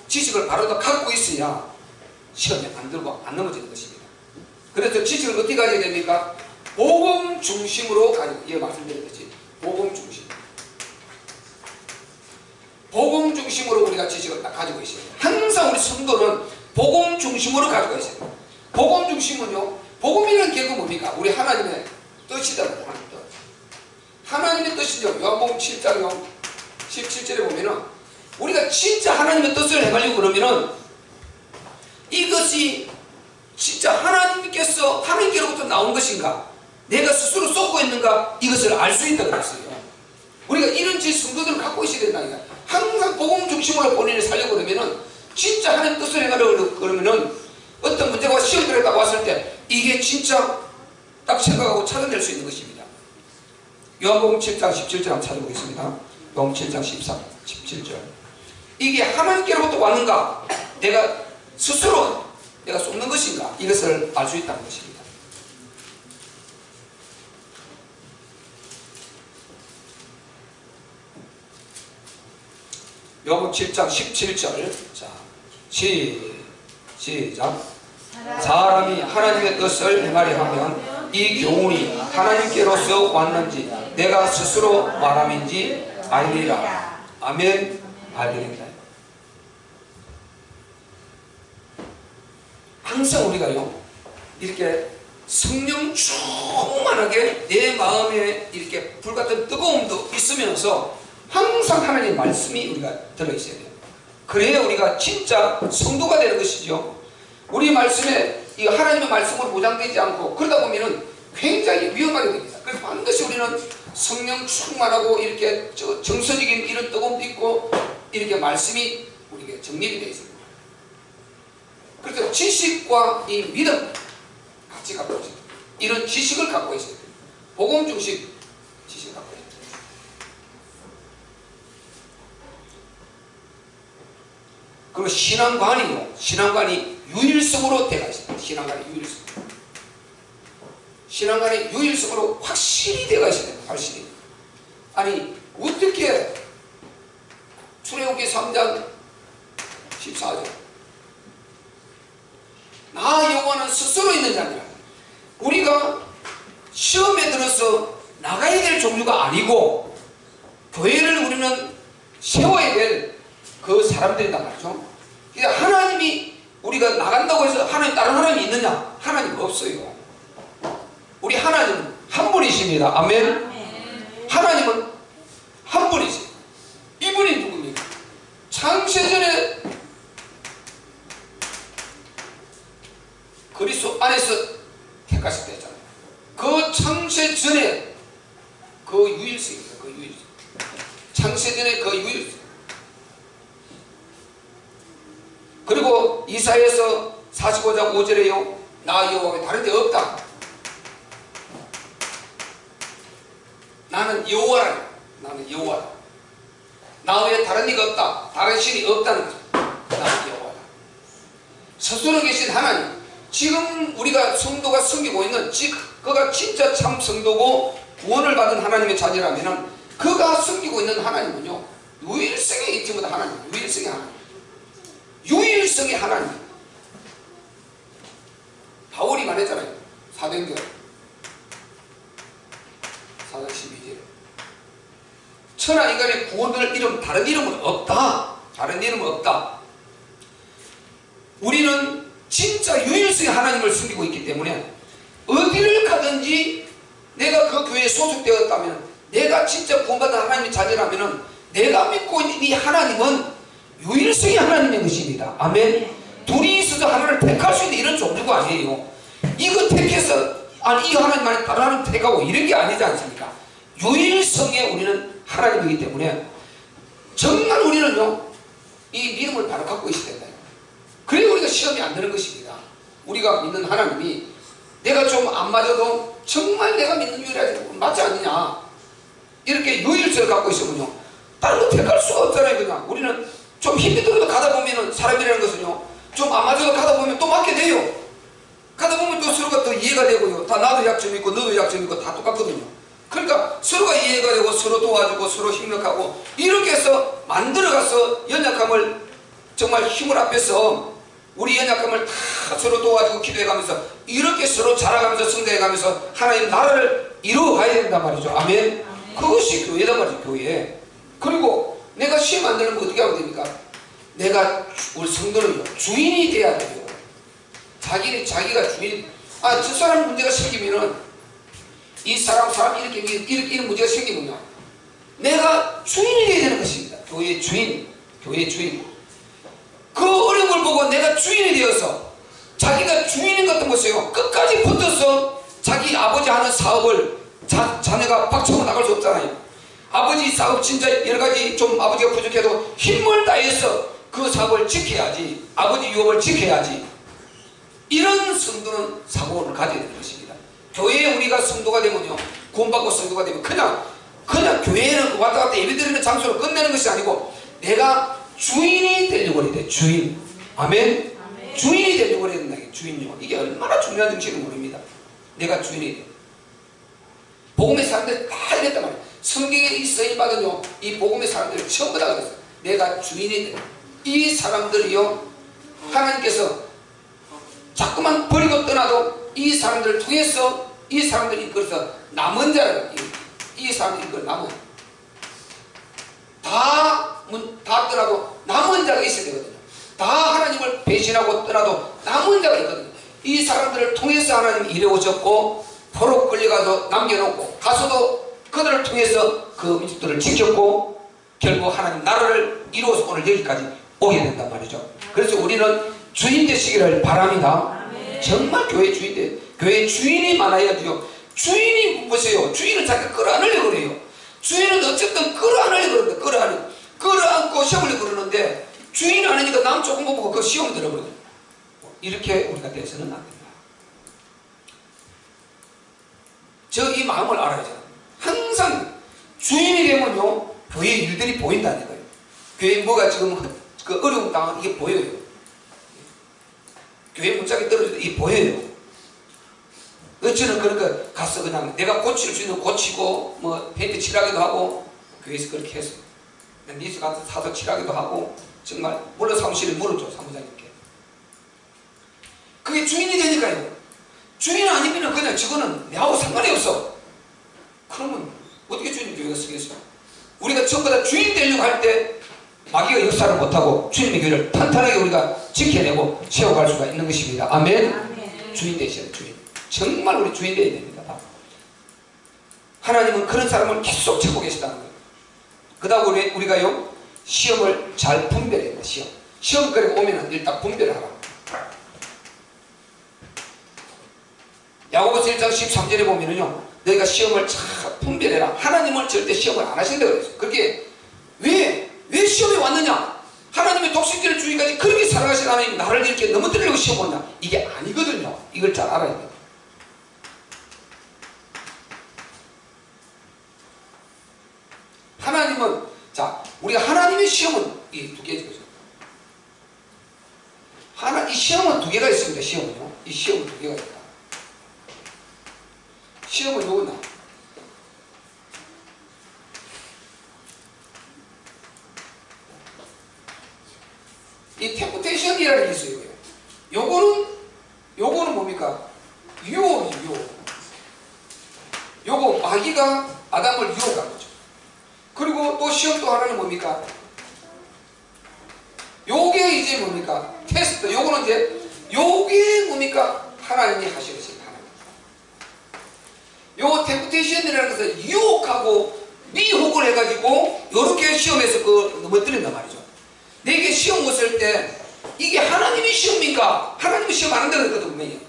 지식을 바로 다 갖고 있어야 시험에 안 들고 안 넘어지는 것입니다. 그래서 지식을 어떻게 가져야 됩니까? 복음 중심으로 가지고, 예, 말씀드렸듯이 복음 중심. 복음 중심으로 우리가 지식을 딱 가지고 있어요. 항상 우리 성도는 복음 중심으로 가지고 있어요. 복음 중심은요, 복음이라는 게 뭡니까? 우리 하나님의 뜻이다. 하나님의 뜻이죠. 요한복음 7장 17절에 보면은 우리가 진짜 하나님의 뜻을 해가려고 그러면은 이것이 진짜 하나님께로부터 나온 것인가, 내가 스스로 쏟고 있는가, 이것을 알 수 있다고 그랬어요. 우리가 이런 성도들을 갖고 있어야 된다니까. 항상 복음 중심으로 본인을 살려고 그러면은 진짜 하나님 뜻을 해가려고 그러면은 어떤 문제가 시험들에 딱 왔을 때 이게 진짜 딱 생각하고 찾아낼 수 있는 것입니다. 요한복음 7장 17절 한번 찾아보겠습니다. 요한복음 7장 17절. 이게 하나님께로부터 왔는가, 내가 스스로 내가 쏟는 것인가, 이것을 알 수 있다는 것입니다. 요한복음 7장 17절. 자, 시작. 사람이 하나님의 뜻을 행하려 하면 이 교훈이 하나님께로서 왔는지 내가 스스로 말함인지 알리라. 아멘. 알리라. 항상 우리가요 이렇게 성령 충만하게 내 마음에 이렇게 불같은 뜨거움도 있으면서 항상 하나님의 말씀이 우리가 들어있어야 돼요. 그래야 우리가 진짜 성도가 되는 것이죠. 우리 말씀에 이 하나님의 말씀으로 보장되지 않고 그러다 보면은 굉장히 위험하게 됩니다. 그래서 반드시 우리는 성령 충만하고 이렇게 정서적인 이런 뜨거움도 있고 이렇게 말씀이 우리에게 정립이 되어 있습니다. 그래서 지식과 이 믿음 같이 갖고 있어요. 이런 지식을 갖고 있어요. 복음 중심 지식을 갖고 있어요. 그리고 신앙관이 유일성으로 되어 있습니다. 신앙관이 유일성으로 확실히 되어 있어요. 확실히. 아니 어떻게 출애굽기 3장 14절 나 여호와는 스스로 있는 자니라. 우리가 시험에 들어서 나가야 될 종류가 아니고 교회를 우리는 세워야 될 그 사람들이란 말이죠. 그러니까 하나님이 우리가 나간다고 해서 다른 하나님이 있느냐? 하나님 없어요. 우리 하나님은 한 분이십니다. 아멘. 하나님은 한 분이세요. 이분이 누굽니까? 창세전에 그리스도 안에서 택하실 때 했잖아요. 그 창세전에 그 유일성입니다. 그 유일성. 창세전에 그 유일성. 그리고 이사야서 45장 5절에요. 나 여호와 다른 데 없다. 나는 여호와라. 나는 여호와다. 나 외에 다른 이가 없다. 다른 신이 없다는 거죠. 나는 여호와다. 스스로 계신 하나님. 지금 우리가 성도가 섬기고 있는 그가 진짜 참 성도고 구원을 받은 하나님의 자녀라면 그가 섬기고 있는 하나님은요 유일성에 있지 못한 하나님. 유일성의 하나님. 유일성의 하나님. 바울이 말했잖아요. 사도행전 4장 12절 천하 인간의 구원될 이름 다른 이름은 없다. 다른 이름은 없다. 우리는 진짜 유일성의 하나님을 섬기고 있기 때문에 어디를 가든지 내가 그 교회에 소속되었다면 내가 진짜 구원받은 하나님의 자녀라면 내가 믿고 있는 이 하나님은 유일성의 하나님의 것입니다. 아멘. 둘이 있어서 하나님을 택할 수 있는 이런 종류가 아니에요. 이거 택해서 이 하나님만이 다른 하나님 택하고 이런 게 아니지 않습니까? 유일성의 우리는 하나님이기 때문에 정말 우리는요 이 믿음을 바로 갖고 있어야 된다. 그래야 우리가 시험이 안 되는 것입니다. 우리가 믿는 하나님이 내가 좀 안 맞아도 정말 내가 믿는 유일하지 맞지 않느냐 이렇게 유일성을 갖고 있으면요 다른 거 택할 수가 없잖아요. 그냥 우리는 좀 힘이 들어도 가다 보면은 사람이라는 것은요 좀 안 맞아도 가다 보면 또 맞게 돼요. 가다 보면 또 서로가 또 이해가 되고요. 다 나도 약점이 있고 너도 약점이 있고 다 똑같거든요. 그러니까 서로가 이해가 되고 서로 도와주고 서로 협력하고 이렇게 해서 만들어가서 연약함을 정말 힘을 합해서 우리 연약함을 다 서로 도와주고 기도해가면서 이렇게 서로 자라가면서 성장해가면서 하나님 나라를 이루어가야 된단 말이죠. 아멘. 그것이 교회단 말이죠. 교회. 그리고 내가 시험 안 되는 거 어떻게 하면 됩니까? 내가 우리 성도는요 주인이 돼야 돼요. 자기가 주인. 저 사람 문제가 생기면은 이 사람 이렇게 이런 문제가 생기면요 내가 주인이 돼야 되는 것입니다. 교회의 주인. 그 어려움을 보고 내가 주인이 되어서 자기가 주인인 것 같은 것이에요. 끝까지 붙어서 자기 아버지 하는 사업을 자녀가 박차고 나갈 수 없잖아요. 아버지 사업 진짜 여러가지 좀 아버지가 부족해도 힘을 다해서 그 사업을 지켜야지. 아버지 유업을 지켜야지. 이런 성도는 사고를 가져야 되는 것입니다. 교회에 우리가 성도가 되면요 구원받고 성도가 되면 그냥 교회에는 왔다 갔다 예배드리는 장소로 끝내는 것이 아니고 내가 주인이 되려고 해야 돼. 주인. 아멘. 주인이 되려고 해야 된다. 주인요. 이게 얼마나 중요한 정신을 모릅니다. 내가 주인이 돼. 복음의 사람들 다 이랬단 말이에요. 성경에 이 쓰임받은요 이 복음의 사람들을 전부 다 그랬어요. 내가 주인이 돼. 이 사람들이요 하나님께서 자꾸만 버리고 떠나도 이 사람들을 통해서 이 사람들이 이끌어서 남은 자를 이 사람들이 이끌어 남은 다 떠나도 남은 자가 있어야 되거든요. 다 하나님을 배신하고 떠나도 남은 자가 있거든요. 이 사람들을 통해서 하나님이 이루어졌고 포로 끌려가서 남겨놓고 가서도 그들을 통해서 그 민족들을 지켰고 결국 하나님 나라를 이루어서 오늘 여기까지 오게 된단 말이죠. 그래서 우리는 주인 되시기를 바랍니다. 정말 교회 주인이 많아야죠. 주인이 보세요. 주인은 자기가 끌어안으려고 그래요. 주인은 어쨌든 끌어안으려고 그러는데 끌어안고 시험을 그러는데 주인이 아니니까 남 조금 보고 그 시험을 들어버려요. 이렇게 우리가 돼서는 안 됩니다. 저 이 마음을 알아야 돼요. 항상 주인이 되면요 교회 일들이 보인다는 거예요. 교회 뭐가 지금 그 어려움 당한 이게 보여요. 교회 문짝이 떨어질 때 이게 보여요. 어쩌면 그러니까 가서 그냥 내가 고칠 수 있는 고치고 뭐 페인트 칠하기도 하고 교회에서 그렇게 해서 니스 가서 사서 칠하기도 하고 정말 물론 사무실에 물어줘 사무장님께. 그게 주인이 되니까요. 주인 아니면 그냥 저거는 내하고 상관이 없어. 그러면 어떻게 주인 교회가 쓰겠어요? 우리가 전부 다 주인 되려고 할 때 마귀가 역사를 못하고 주님의 교회를 탄탄하게 우리가 지켜내고 세워갈 수가 있는 것입니다. 아멘. 아멘. 주인 되셔야 돼요. 주인. 정말 우리 주인 되어야 됩니다. 하나님은 그런 사람을 계속 찾고 계시다는 거예요. 그 다음 우리가요 시험을 잘 분별해야 돼요. 시험거리 오면은 일단 분별을 하라. 야고보서 1장 13절에 보면은요 너희가 시험을 잘 분별해라. 하나님은 절대 시험을 안 하신다고 그랬어요. 그게 왜 시험이 왔느냐? 하나님의 독생자를 주기까지 그렇게 사랑하신 하나님이 나를 이렇게 넘어뜨리려고 시험 오냐? 이게 아니거든요. 이걸 잘 알아야 돼요. 하나님은 자 우리가 하나님의 시험은 이 두 개죠. 이 시험은 두 개가 있습니다. 시험은요. 이 시험은 두 개가 있다. 시험은 요거나 이 템프테이션이라는 게 있어요. 요거는 뭡니까? 유혹이죠. 요거 마귀가 아담을 유혹한 거죠. 그리고 또 시험 또 하나는 뭡니까? 요게 이제 뭡니까? 테스트. 요거는 이제 요게 뭡니까? 하나님이 하시는 것입니다. 요 템프테이션이라는 것은 유혹하고 미혹을 해가지고 요렇게 시험에서 넘어뜨린단 말이죠. 내게 시험 왔을 때 이게 하나님이 시험입니까? 하나님이 시험 안 한다는 거거든요. 분명히.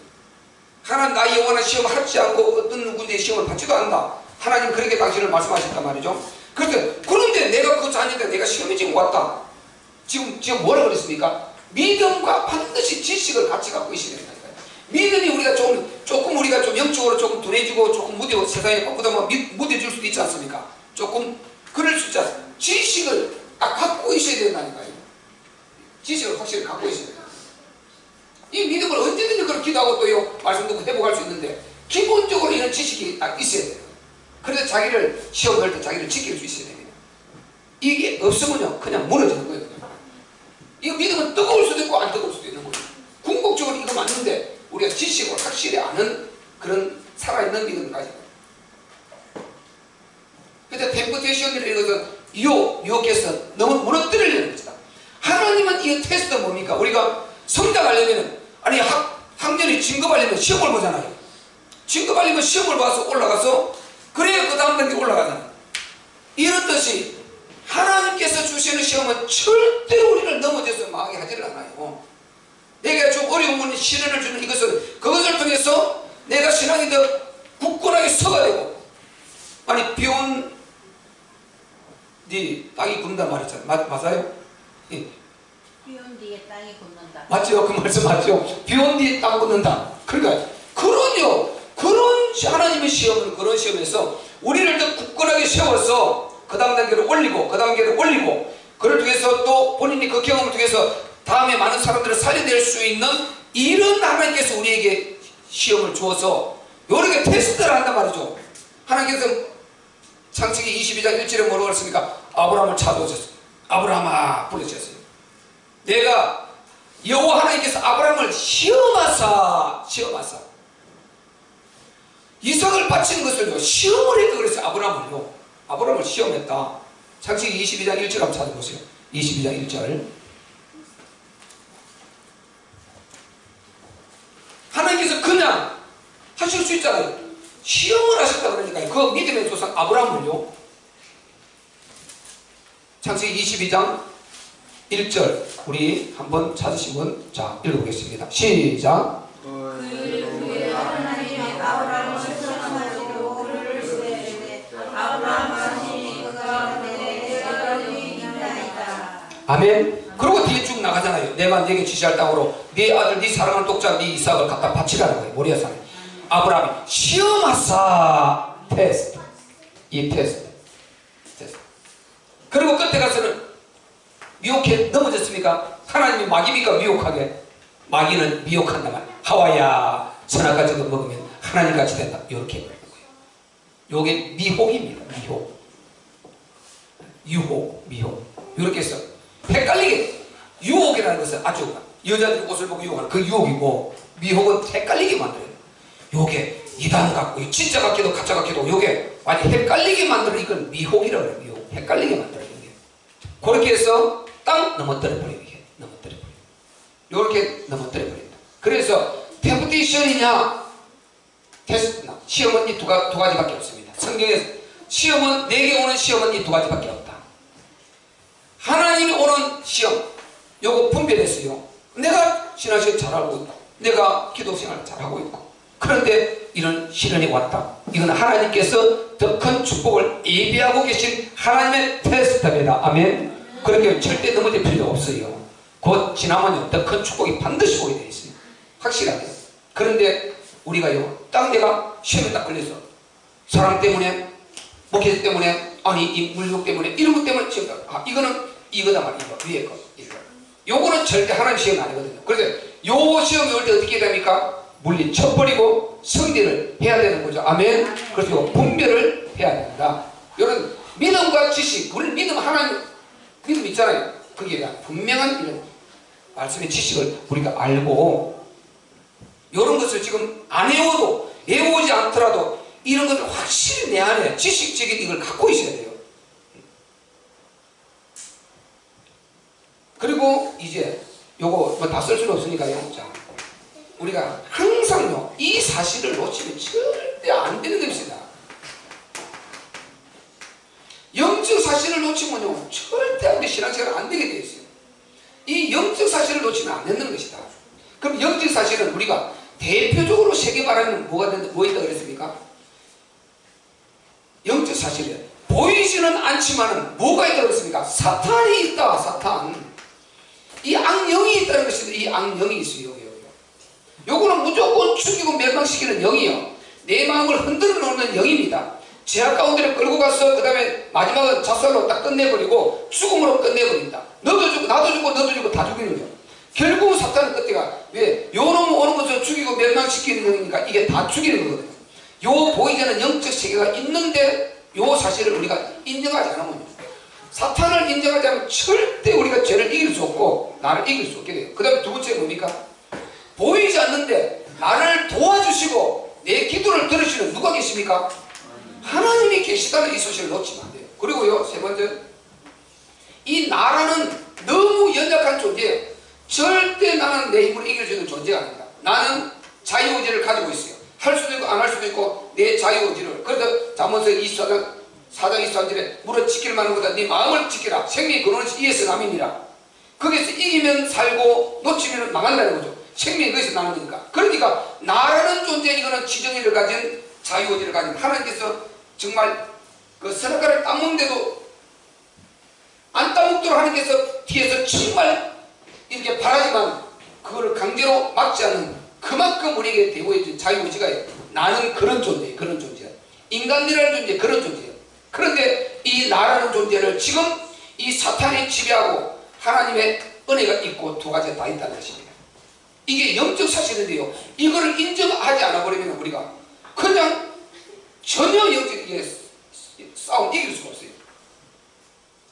하나님 나의 영원한 시험 하지 않고 어떤 누구의 시험을 받지도 않는다. 하나님 그렇게 당신을 말씀하셨단 말이죠. 그런데 내가 그거 아닌데 내가 시험이 지금 왔다. 지금 뭐라 그랬습니까? 믿음과 반드시 지식을 같이 갖고 있어야 된다. 믿음이 우리가 조금 우리가 좀 영적으로 조금 둔해지고 조금 무뎌 세상에 바쁘다 보면 무뎌질 수도 있지 않습니까? 조금 그럴 수 있지 않습니까? 지식을 딱 갖고 있어야 된다니까요. 지식을 확실히 갖고 있어야 돼요. 이 믿음을 언제든지 그렇게 기도하고 또요 말씀 듣고 회복할 수 있는데 기본적으로 이런 지식이 딱 있어야 돼요. 그래서 자기를 시험할 때 자기를 지킬 수 있어야 됩니다. 이게 없으면요 그냥 무너지는 거예요. 이 믿음은 뜨거울 수도 있고 안 뜨거울 수도 있는 거예요. 궁극적으로 이거 맞는데 우리가 지식을 확실히 아는 그런 살아있는 믿음을 가지고. 그래서 템프테이션이라는 것은 유혹해서 너무 무너뜨리려는 것이다. 하나님은 이 테스트가 뭡니까? 우리가 성장하려면 아니 학년이 진급하려면 시험을 보잖아요. 진급하려면 시험을 봐서 올라가서 그래야 그 다음 단계 올라가잖아요. 이렇듯이 하나님께서 주시는 시험은 절대로 우리를 넘어져서 망하게 하지를 않아요. 내가 좀 어려운 건 시련을 주는 이것은 그것을 통해서 내가 신앙이 더 굳건하게 서가 되고 아니 비온 뒤 땅이 굳는다 말했잖아요. 맞아요? 예. 비온 뒤에 땅이 굳는다. 맞죠? 그 말씀 맞죠? 비온 뒤에 땅 굳는다. 그러니까 그런 하나님의 시험은 그런 시험에서 우리를 더 굳건하게 세워서 그 다음 단계를 올리고 그 단계를 올리고 그를 통해서 또 본인이 그 경험을 통해서 다음에 많은 사람들을 살려낼 수 있는 이런 하나님께서 우리에게 시험을 주어서 이렇게 테스트를 한단 말이죠. 하나님께서 창세기 22장 1절에 뭐라고 했습니까? 아브라함을 찾아오셨어요. 아브라함아 부르셨어요. 내가 여호와 하나님께서 아브라함을 시험하사 이삭을 바치는 것을요 시험을 했다 그랬어요. 아브라함을 시험했다. 창세기 22장 1절 한번 찾아보세요. 22장 1절. 하나님께서 그냥 하실 수 있잖아요. 시험을 하셨다 그러니까요. 그 믿음의 조상 아브라함을요. 창세기 22장 1절 우리 한번 찾으시면 자 읽어보겠습니다. 시작. 그 후에 하나님이 아브라함을 시험하시고 아멘. 그리고 뒤에 쭉 나가잖아요. 내가 네게 지시할 땅으로 네 아들 네 사랑하는 독자 네 이삭을 갖다 바치라는 거예요. 모리아 산에. 아브라함이 시험하사 테스트. 이 테스트. 그리고 끝에 가서는 미혹해 넘어졌습니까? 하나님이 마귀입니까? 미혹하게. 마귀는 미혹한단 말이에요. 하와야 선악과지도 먹으면 하나님같이 된다. 이렇게 해버리는 거예요. 요게 미혹입니다. 미혹. 유혹, 미혹. 이렇게 해서 헷갈리게. 유혹이라는 것은 아주 여자들이 옷을 보고 유혹하는 그 유혹이고, 미혹은 헷갈리게 만들어요. 요게 이단 같고 진짜 같기도 가짜 같기도 요게 완전 헷갈리게 만드는 이건 미혹이라고 해요. 미혹. 헷갈리게 만들어요. 그렇게 해서 땅 넘어뜨려 버려요. 이게 넘어뜨려 버려요. 이렇게 넘어뜨려 버립니다. 그래서 템프테이션이냐 테스트나 시험은 이 두 가지밖에 없습니다. 성경에서 시험은 내게 오는 시험은 이 두 가지밖에 없다. 하나님이 오는 시험 요거 분별했어요. 내가 신앙생활 잘하고 있다. 내가 기도생활 잘하고 있고. 그런데 이런 시련이 왔다. 이건 하나님께서 더 큰 축복을 예비하고 계신 하나님의 테스트입니다. 아멘. 그렇게 절대 넘어질 필요가 없어요. 곧 지나면요 더 큰 축복이 반드시 오게 되어 있어요. 확실하게. 그런데 우리가요 딱 내가 시험에 딱 걸려서 사랑 때문에 목회 때문에 아니 이 물욕 때문에 이런 것 때문에 시험 이거는 이거다 말이야. 이거 위에 거 이거. 요거는 절대 하나님 시험이 아니거든요. 그래서 요 시험이 올 때 어떻게 해야 됩니까? 물리쳐버리고 성질을 해야 되는 거죠. 아멘. 그래서 분별을 해야 된다. 이런 믿음과 지식, 우리 믿음 하나님 믿음 있잖아요. 거기에 대한 분명한 이런 말씀의 지식을 우리가 알고 이런 것을 지금 안 외워도 외우지 않더라도 이런 것을 확실히 내 안에 지식적인 이걸 갖고 있어야 돼요. 그리고 이제 요거 뭐 다 쓸 수는 없으니까요. 자, 우리가 항상요 이 사실을 놓치면 절대 안 되는 것입니다. 영적 사실을 놓치면요 절대 우리 신앙생활 안 되게 되어 있어요. 이 영적 사실을 놓치면 안 되는 것이다. 그럼 영적 사실은 우리가 대표적으로 세계 바라는 뭐 있다 그랬습니까? 영적 사실은 보이지는 않지만은 뭐가 있다 그랬습니까? 사탄이 있다. 사탄. 이 악령이 있다는 것입니다. 이 악령이 있어요. 요거는 무조건 죽이고 멸망시키는 영이요. 내 마음을 흔들어 놓는 영입니다. 죄악 가운데를 끌고 가서 그 다음에 마지막은 자살로 딱 끝내버리고 죽음으로 끝내버린다. 너도 죽고 나도 죽고 너도 죽고 다 죽이는 거. 결국 사탄의 끝에가 왜? 요 놈은 오는 것을 죽이고 멸망시키는 영이니까 이게 다 죽이는 거거든요. 요 보이지 않는 영적 세계가 있는데 요 사실을 우리가 인정하지 않으면 사탄을 인정하지 않으면 절대 우리가 죄를 이길 수 없고 나를 이길 수 없게 돼요. 그 다음에 두 번째 뭡니까? 보이지 않는데 나를 도와주시고 내 기도를 들으시는 누가 계십니까? 하나님이 계시다는 이 소식을 놓치면 안 돼요. 그리고요 세 번째 이 나라는 너무 연약한 존재예요. 절대 나는 내 힘으로 이길 수 있는 존재가 아닙니다. 나는 자유의지를 가지고 있어요. 할 수도 있고 안 할 수도 있고 내 자유의지를. 그래서 잠언서 4장 23절에 무릇 지킬 만한 것보다 네 마음을 지키라. 생명의 근원은 이에서 남이니라. 거기서 이기면 살고 놓치면 망한다는 거죠. 생명이 거기서 나는 거니까. 그러니까 나라는 존재 이거는 지정의를 가진 자유의지를 가진 하나님께서 정말 그 선악과를 따먹는데도 안 따먹도록 하나님께서 뒤에서 정말 이렇게 바라지만 그거를 강제로 막지 않는 그만큼 우리에게 대고해진 자유의지가 나는 그런 존재예요. 그런 존재야. 인간이라는 존재 그런 존재예요. 그런데 이 나라는 존재를 지금 이 사탄이 지배하고 하나님의 은혜가 있고 두 가지가 다 있다는 것입니다. 이게 영적 사실인데요. 이거를 인정하지 않아 버리면 우리가 그냥 전혀 영적 싸움 이길 수가 없어요.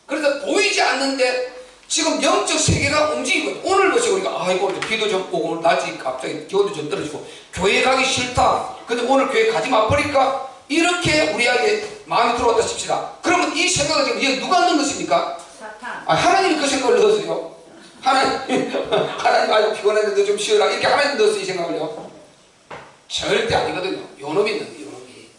그래서 보이지 않는데 지금 영적 세계가 움직이거든요. 오늘 보세요. 우리가 아이고 비도 좀 오고 날씨 갑자기 기온도 좀 떨어지고 교회 가기 싫다. 근데 오늘 교회 가지 마 버릴까? 이렇게 우리에게 마음이 들어왔다 칩시다. 그러면 이 생각을 지금 이게 누가 넣은 것입니까? 사탄. 하나님이 그 생각을 넣었어요. 하나님 아이고 피곤한데 너 좀 쉬어라. 이렇게 하나님 넣었어요. 이 생각을요. 절대 아니거든요. 요놈이 있는 거예요. 요놈이.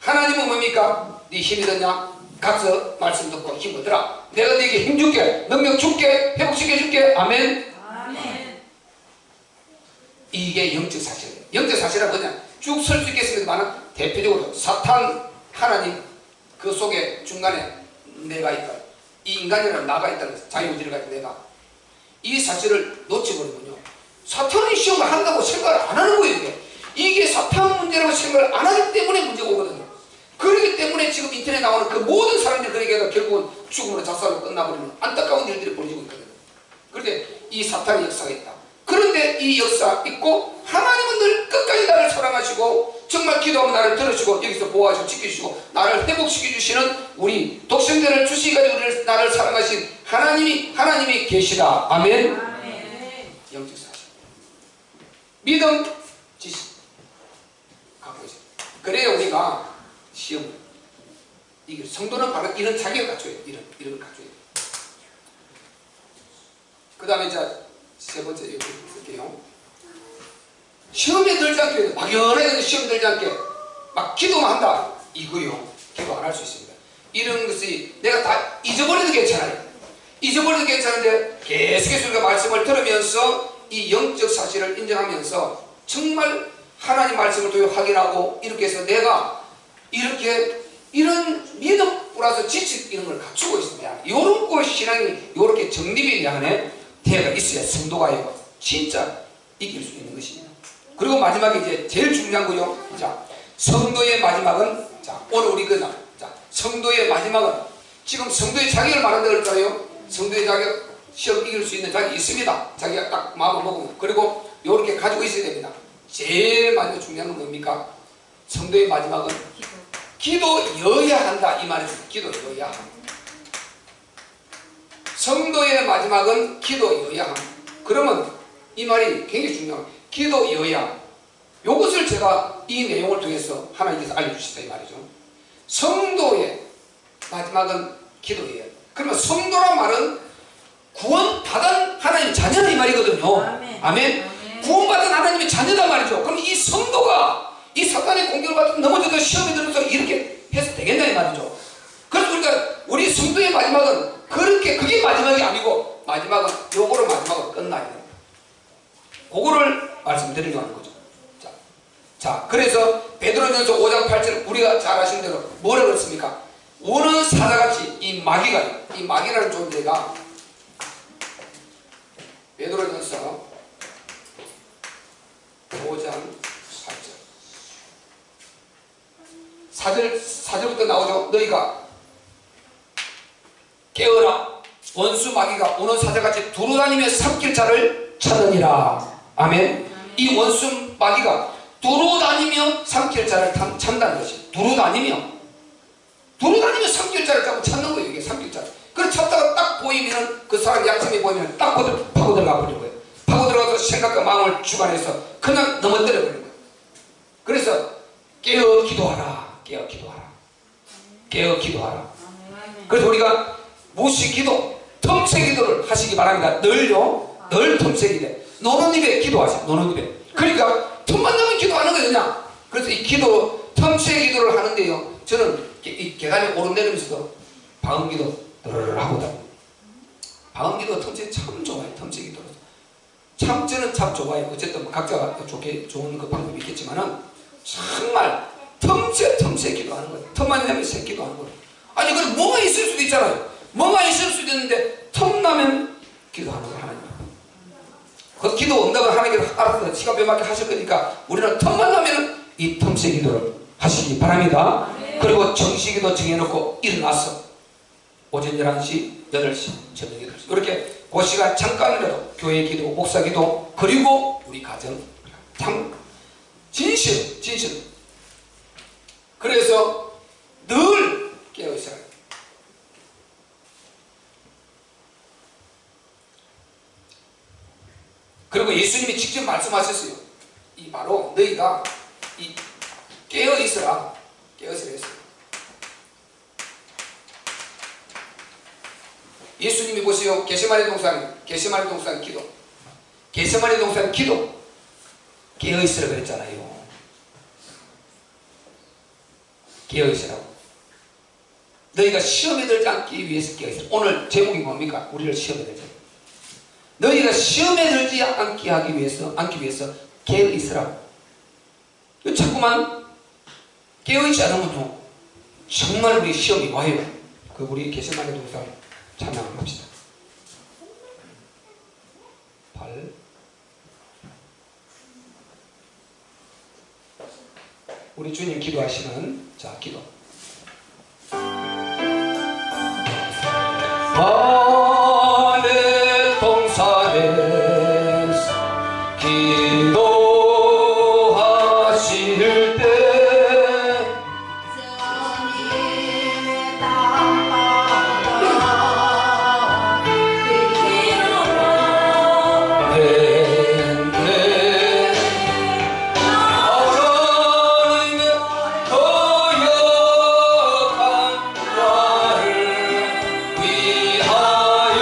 하나님은 뭡니까? 네 힘이 드냐? 가서 말씀 듣고 힘 얻으라. 내가 네게 힘 줄게. 능력 줄게. 회복시켜 줄게. 아멘. 아멘. 이게 영적 사실이에요. 영적 사실은 그냥 쭉 설 수 있겠습니다만 대표적으로 사탄, 하나님 그 속에 중간에 내가 있다. 이 인간이라는 나가 있다는 거죠. 자유의지를 가진 내가. 이 사실을 놓쳐버리면요, 사탄이 시험을 한다고 생각을 안 하는 거예요. 이게 사탄 문제라고 생각을 안 하기 때문에 문제가 오거든요. 그렇기 때문에 지금 인터넷에 나오는 그 모든 사람들이 그 얘기가 결국은 죽음으로 자살로 끝나버리는 안타까운 일들이 벌어지고 있거든요. 그런데 이 사탄의 역사가 있다. 그런데 이 역사 있고 하나님은 늘 끝까지 나를 사랑하시고 정말 기도하면 나를 들으시고 여기서 보호하시고 지켜주시고 나를 회복시켜 주시는 우리 독생자를 주시기까지 나를 사랑하신 하나님이 계시다. 아멘. 영적 사실, 믿음, 지식 갖고 있어요. 그래야 우리가 시험을 이게 성도는 바로 이런 자격을 갖춰야 돼요. 이런 걸 갖춰야 돼요. 그 다음에 세 번째 여기 볼게요. 시험에 들지 않게, 막연하게 시험에 들지 않게 막 기도만 한다, 이거요, 기도 안 할 수 있습니다. 이런 것이 내가 다 잊어버려도 괜찮아요. 잊어버려도 괜찮은데 계속해서 우리가 말씀을 들으면서 이 영적 사실을 인정하면서 정말 하나님 말씀을 또 확인하고 이렇게 해서 내가 이렇게 이런 믿음 플러스 지식 이런 걸 갖추고 있습니다. 이런 거 신앙이 이렇게 정립이 안에 태가 있어야 성도가 진짜 이길 수 있는 것입니다. 그리고 마지막에 이제 제일 중요한 거요. 자, 성도의 마지막은, 자, 오늘 우리 성도의 마지막은, 지금 성도의 자격을 말한다 그럴까요? 성도의 자격, 시험 이길 수 있는 자격이 있습니다. 자기가 딱 마음을 먹으면. 그리고 이렇게 가지고 있어야 됩니다. 제일 마지막 중요한 건 뭡니까? 성도의 마지막은 기도여야 한다, 이 말이죠. 기도여야 한다. 성도의 마지막은 기도여야 한다. 그러면 이 말이 굉장히 중요합니다. 기도여야. 이것을 제가 이 내용을 통해서 하나님께서 알려주시다, 이 말이죠. 성도의 마지막은 기도여야. 그러면 성도란 말은 구원받은 하나님 자녀다, 이 말이거든요. 아멘. 아멘. 구원받은 하나님의 자녀다 말이죠. 그럼 이 성도가 이 사탄의 공격을 받고 넘어져도 시험에 들어서 이렇게 해서 되겠다, 이 말이죠. 그래서 우리 성도의 마지막은 그게 마지막이 아니고 마지막은 요거로 마지막으로 끝나야 돼요. 그거를 말씀드리려고 하는 거죠. 자, 그래서 베드로전서 5장 8절 우리가 잘 아시는 대로 뭐라고 했습니까? 오는 사자같이 이 마귀라는 존재가 베드로전서 5장 8절 4절부터 나오죠. 너희가 깨어라, 원수 마귀가 오는 사자같이 두루다니며 삼킬 자를 찾느니라. 아멘. 이 원수 마귀가 두루다니며 삼킬 자를 찾는다는 것이, 두루다니며 삼킬 자를 자꾸 찾는 거예요. 이게 삼킬 자. 그걸 찾다가 딱 보이면, 그 사람 약점이 보이면 딱 파고 들어가 버리는 거예요. 파고 들어가서 생각과 마음을 주관해서 그냥 넘어뜨려 버리는 거예요. 그래서 깨어 기도하라. 그래서 우리가 무시 기도, 틈새 기도를 하시기 바랍니다. 늘 틈새 기도. 노는 입에 기도하세요. 노는 입에. 그러니까 틈만 나면 기도하는 거예요, 그냥. 그래서 이 기도, 틈새 기도를 하는데요, 저는 이 계단에 오르내리면서도 방언기도 하고 다닙니다. 방언기도 틈새 참 좋아요. 틈새 기도. 저는 참 좋아요. 어쨌든 각자가 좋은 그 방법이 있겠지만은 정말 틈새 기도하는 거예요. 틈만 나면 새 기도하는 거예요. 아니, 그럼 뭐가 있을 수도 있잖아요. 뭐가 있을 수도 있는데 틈 나면 기도하는 거예요, 하나님. 그 기도 응답을 하나님께서 알아서 시간 빼맞게 하실 거니까 우리는 틈만 나면 이 틈새 기도를 하시기 바랍니다. 그리고 정시기도 정해놓고 일어나서 오전 11시, 8시, 저녁 8시 이렇게 그 시간 잠깐이라도 교회 기도, 목사 기도, 그리고 우리 가정 참 진실. 그래서 늘 깨어있어야 해요. 그리고 예수님이 직접 말씀하셨어요. 이 바로 너희가 이 깨어있으라 했어요. 예수님이 보세요. 겟세마네 동산 기도 깨어있으라 그랬잖아요. 깨어있으라고. 너희가 시험에 들지 않기 위해서 깨어있으라. 오늘 제목이 뭡니까? 우리를 시험에 들지. 너희가 시험에 들지 않기 위해서 깨어있으라. 자꾸만 깨어있지 않으면요, 정말 우리 시험이 와요. 우리 겟세마네 동산 찬양을 합시다. 8 우리 주님 기도하시는 자 기도. 하늘 동산에 기도하실 때 주님의 땅바다 내 하나님의 거역한 나를 위하여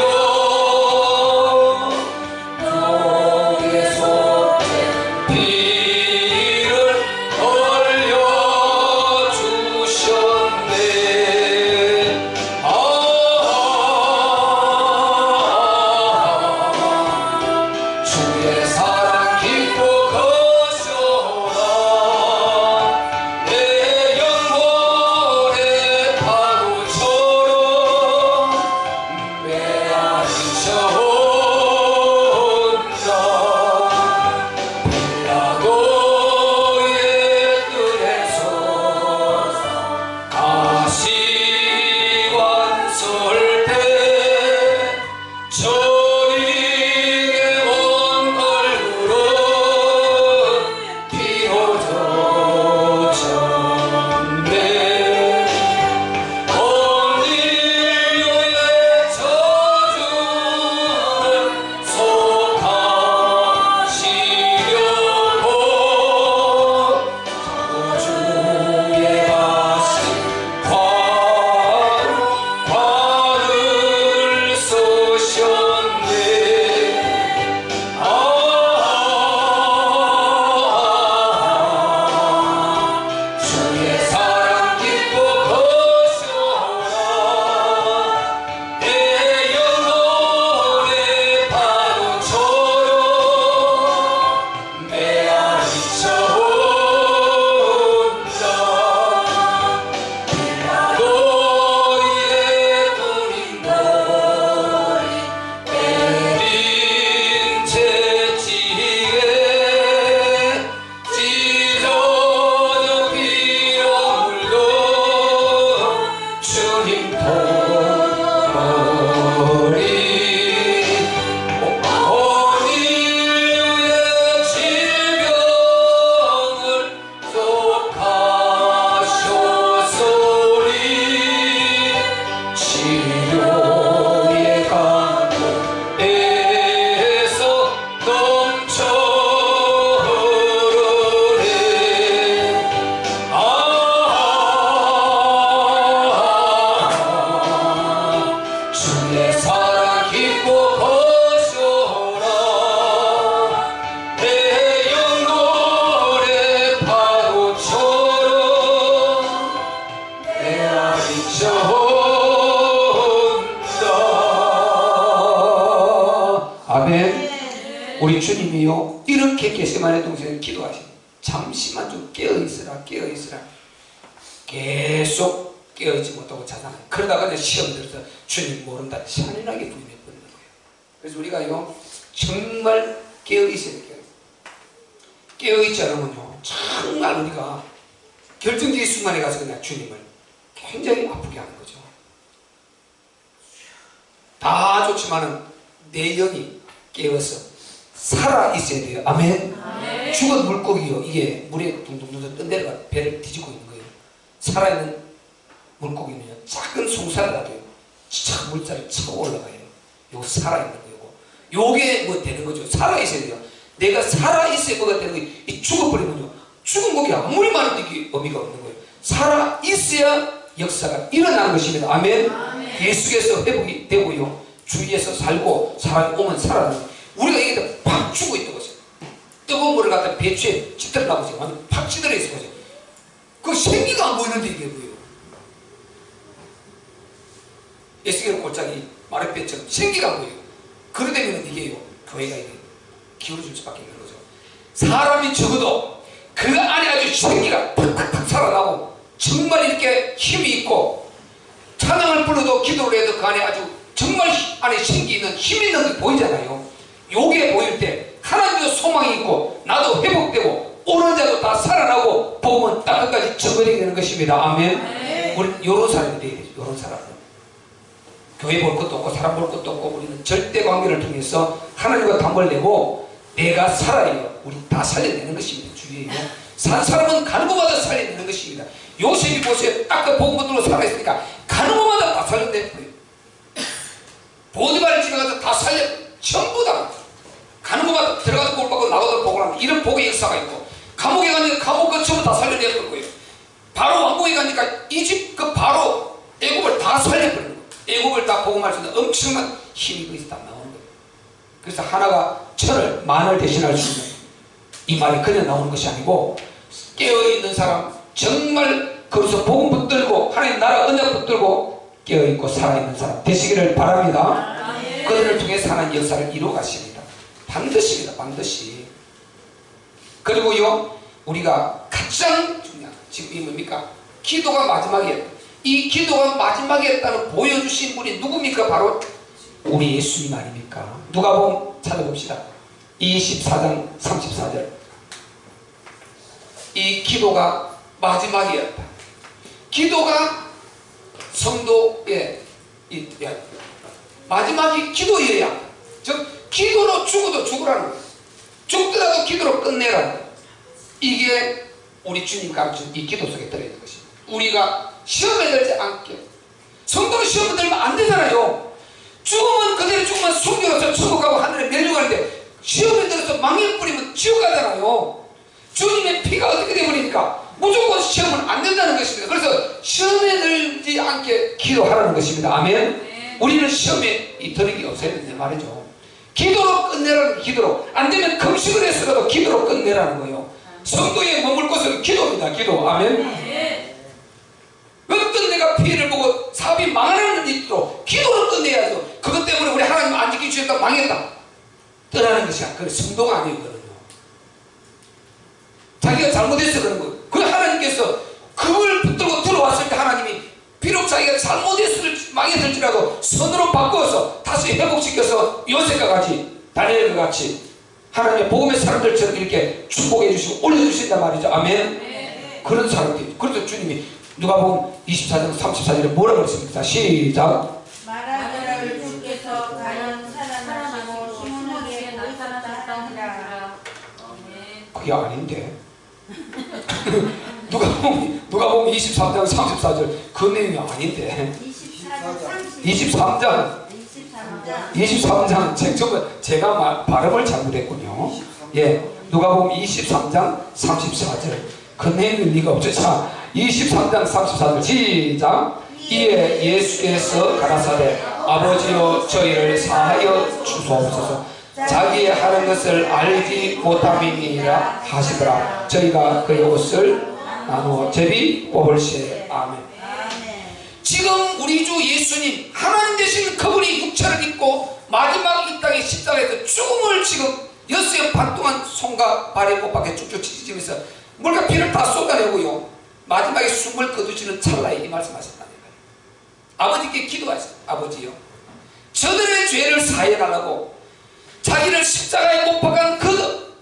종의 속에 피를 흘려주셨네. 주의 사랑 깊고 거셔라. 내 영혼의 파도처럼 메아리쳐 온다. 빌라도의 뜰에서 다시 완설 때 저희의 온 얼굴은 피로 젖었네. 온 인류의 저주를 속하시려고 저주의 가신 관을 쓰셨네. 주의 사랑 깊고 거셔라. 내 영혼의 파도처럼 메아리쳐 온다. 너의 눈이 내린 채찍에 찢어져 피로 물든 주님 통머리 온 인류의 질병을 속하셨으리. 치료의 강물에서 넘쳐 흐르네. 주의 사랑 깊고 거셔라. 내 영혼의 파도처럼 메아리쳐 온다. 아멘. 우리 주님이요 이렇게 겟세마네 동산에 기도하시니 잠시만 좀 깨어있으라 깨어있으라 계속 깨어있지 못하고 자잖아요. 그러다가 이제 시험 들어서 주님 모른다 잔인하게 부인해버리는 거예요. 그래서 우리가 이거 정말 깨어있어야 돼요. 깨어있지 않으면요 정말 우리가 결정적인 순간에 가서 그냥 주님을 굉장히 아프게 하는 거죠. 다 좋지만은 내 영이 깨어서 살아 있어야 돼요. 아멘. 죽은 물고기요 이게 물에 둥둥둥 떠내려가 배를 뒤집고 있는 거예요. 살아있는 물고기는요 작은 송사라도요 차 물살이 치고 올라가요. 요거 살아있는 거고 요게 뭐 되는 거죠. 살아있어야 돼요. 내가 살아있어야 뭐가 되는 거예요. 이 죽어버리면요 죽은 고기 아무리 많은데 이게 의미가 없는 거예요. 살아있어야 역사가 일어나는 것입니다. 아멘. 예수께서 회복이 되고요 주위에서 살고 사람이 오면 살아나는 거예요. 우리가 이게 팍 죽어 있는 거죠. 뜨거운 물을 갖다 배추에 찌들어나고 있어요. 완전 팍 찌들어 있는 거죠. 그 생기가 안 보이는데 이게 뭐예요? 에스겔 골짜기 마룻배처럼 생기가 안 보여요. 그러되면 이게요 교회가 이게 기울어질 수밖에 없는 거죠. 사람이 적어도 그 안에 아주 생기가 팍팍팍 살아나고 정말 이렇게 힘이 있고 찬양을 불러도 기도를 해도 그 안에 아주 정말 안에 신기 있는 힘 있는 게 보이잖아요. 요게 보일 때 하나님도 소망이 있고 나도 회복되고 오는 자도 다 살아나고 복음은 땅 끝까지 전거되게 되는 것입니다. 아멘. 우리는 요런 사람이 되어야 되죠. 요런 사람. 교회 볼 것도 없고 사람 볼 것도 없고 우리는 절대 관계를 통해서 하나님과 담을 내고 내가 살아요. 우리 다 살려내는 것입니다. 주위에 산 사람은 가는 곳마다 살려내는 것입니다. 요셉이 보세요. 딱 그 복음 붙들고 살아있으니까 가는 곳마다 다 살려내버려요. 보디발 집에 가서 다 살려 전부 다 가는 곳마다 들어가도 복을 받고 나가도 복을 하는 이런 복의 역사가 있고 감옥에 가니까 감옥 그 전부 다 살려내버릴 거예요. 바로 왕궁에 가니까 이 집 그 바로 애굽을 다 살려버리는 거예요. 애굽을 다 복음할 수 있는 엄청난 힘이 거기서 다 나오는 거예요. 그래서 하나가 천을 만을 대신할 수 있는 이 말이 그냥 나오는 것이 아니고 깨어있는 사람 정말 거기서 복음 붙들고 하나님 나라 언약 붙들고 깨어있고 살아있는 사람 되시기를 바랍니다. 그들을 통해 하나님 역사를 이루어 가십니다. 반드시입니다. 반드시. 그리고요 우리가 가장 중요한 지금 이 뭡니까? 기도가 마지막이었다. 이 기도가 마지막이었다는 보여주신 분이 누굽니까? 바로 우리 예수님 아닙니까? 누가복음 찾아봅시다. 24장 34절. 이 기도가 마지막이었다. 기도가 성도의 마지막이 기도여야, 즉 기도로 죽어도 죽으라는 거예요. 죽더라도 기도로 끝내라는 거예요. 이게 우리 주님 가르친 이 기도 속에 들어있는 것입니다. 우리가 시험에 들지 않게. 성도는 시험에 들면 안 되잖아요. 죽으면 그대로 죽으면 순교로서 천국 가고 하늘에 멸류관인데 시험에 들어서 망해 뿌리면 지옥 가잖아요. 주님의 피가 어떻게 되버리니까 무조건 시험은 안 된다는 것입니다. 그래서 시험에 들지 않게 기도하라는 것입니다. 아멘. 우리는 시험에 들은 게 없어야 된다 말이죠. 기도로 끝내라는 기도로. 안 되면 금식을 해서라도 기도로 끝내라는 거예요. 성도에 머물 곳은 기도입니다. 기도. 아멘. 어떤 내가 피해를 보고 사업이 망하는 일도 기도로 끝내야죠. 그것 때문에 우리 하나님 안 지켜주셨다 망했다 떠나는 것이 아니라 성도가 아니거든요. 자기가 잘못해서 그런 거예요. 그 하나님께서 그걸 붙들고 들어왔을 때 하나님이 비록 자기가 잘못했을 망했을지라도 선으로 바꿔서 다시 회복시켜서 요셉과 같이 다니엘과 같이 하나님의 복음의 사람들처럼 이렇게 축복해 주시고 올려주신단 말이죠. 아멘. 그런 사람들이. 그래서 주님이 누가복음 24장 34절에 뭐라고 그랬습니까? 시작. 말하기를 주께서 과연 살아나시고 시몬에게 나타나셨다 하니라. 그게 아닌데. 누가복음 23장 34절 그 내용이 아닌데. 23장 제가 발음을 잘못했군요. 예, 누가복음 23장 34절 그 내용이 리가 없죠. 자, 23장 34절 시작. 이에 예수께서 가라사대 아버지여 저희를 사하여 주소옵소서. 자기의 하는 것을 알지 못함이니라 하시더라. 저희가 그의 옷을 나누어 제비 뽑을시에. 아멘. 지금 우리 주 예수님 하나님 되신 그분이 육체를 입고 마지막 이 땅에 십자가에서 죽음을 지금 6시간 반 동안 손과 발에 못 박혀 쭉쭉 찢으면서 물과 피를 다 쏟아내고요 마지막에 숨을 거두시는 찰나에 이 말씀하셨다는 거예요. 아버지께 기도하세요. 아버지요 저들의 죄를 사해달라고. 자기를 십자가에 못 박은 그들,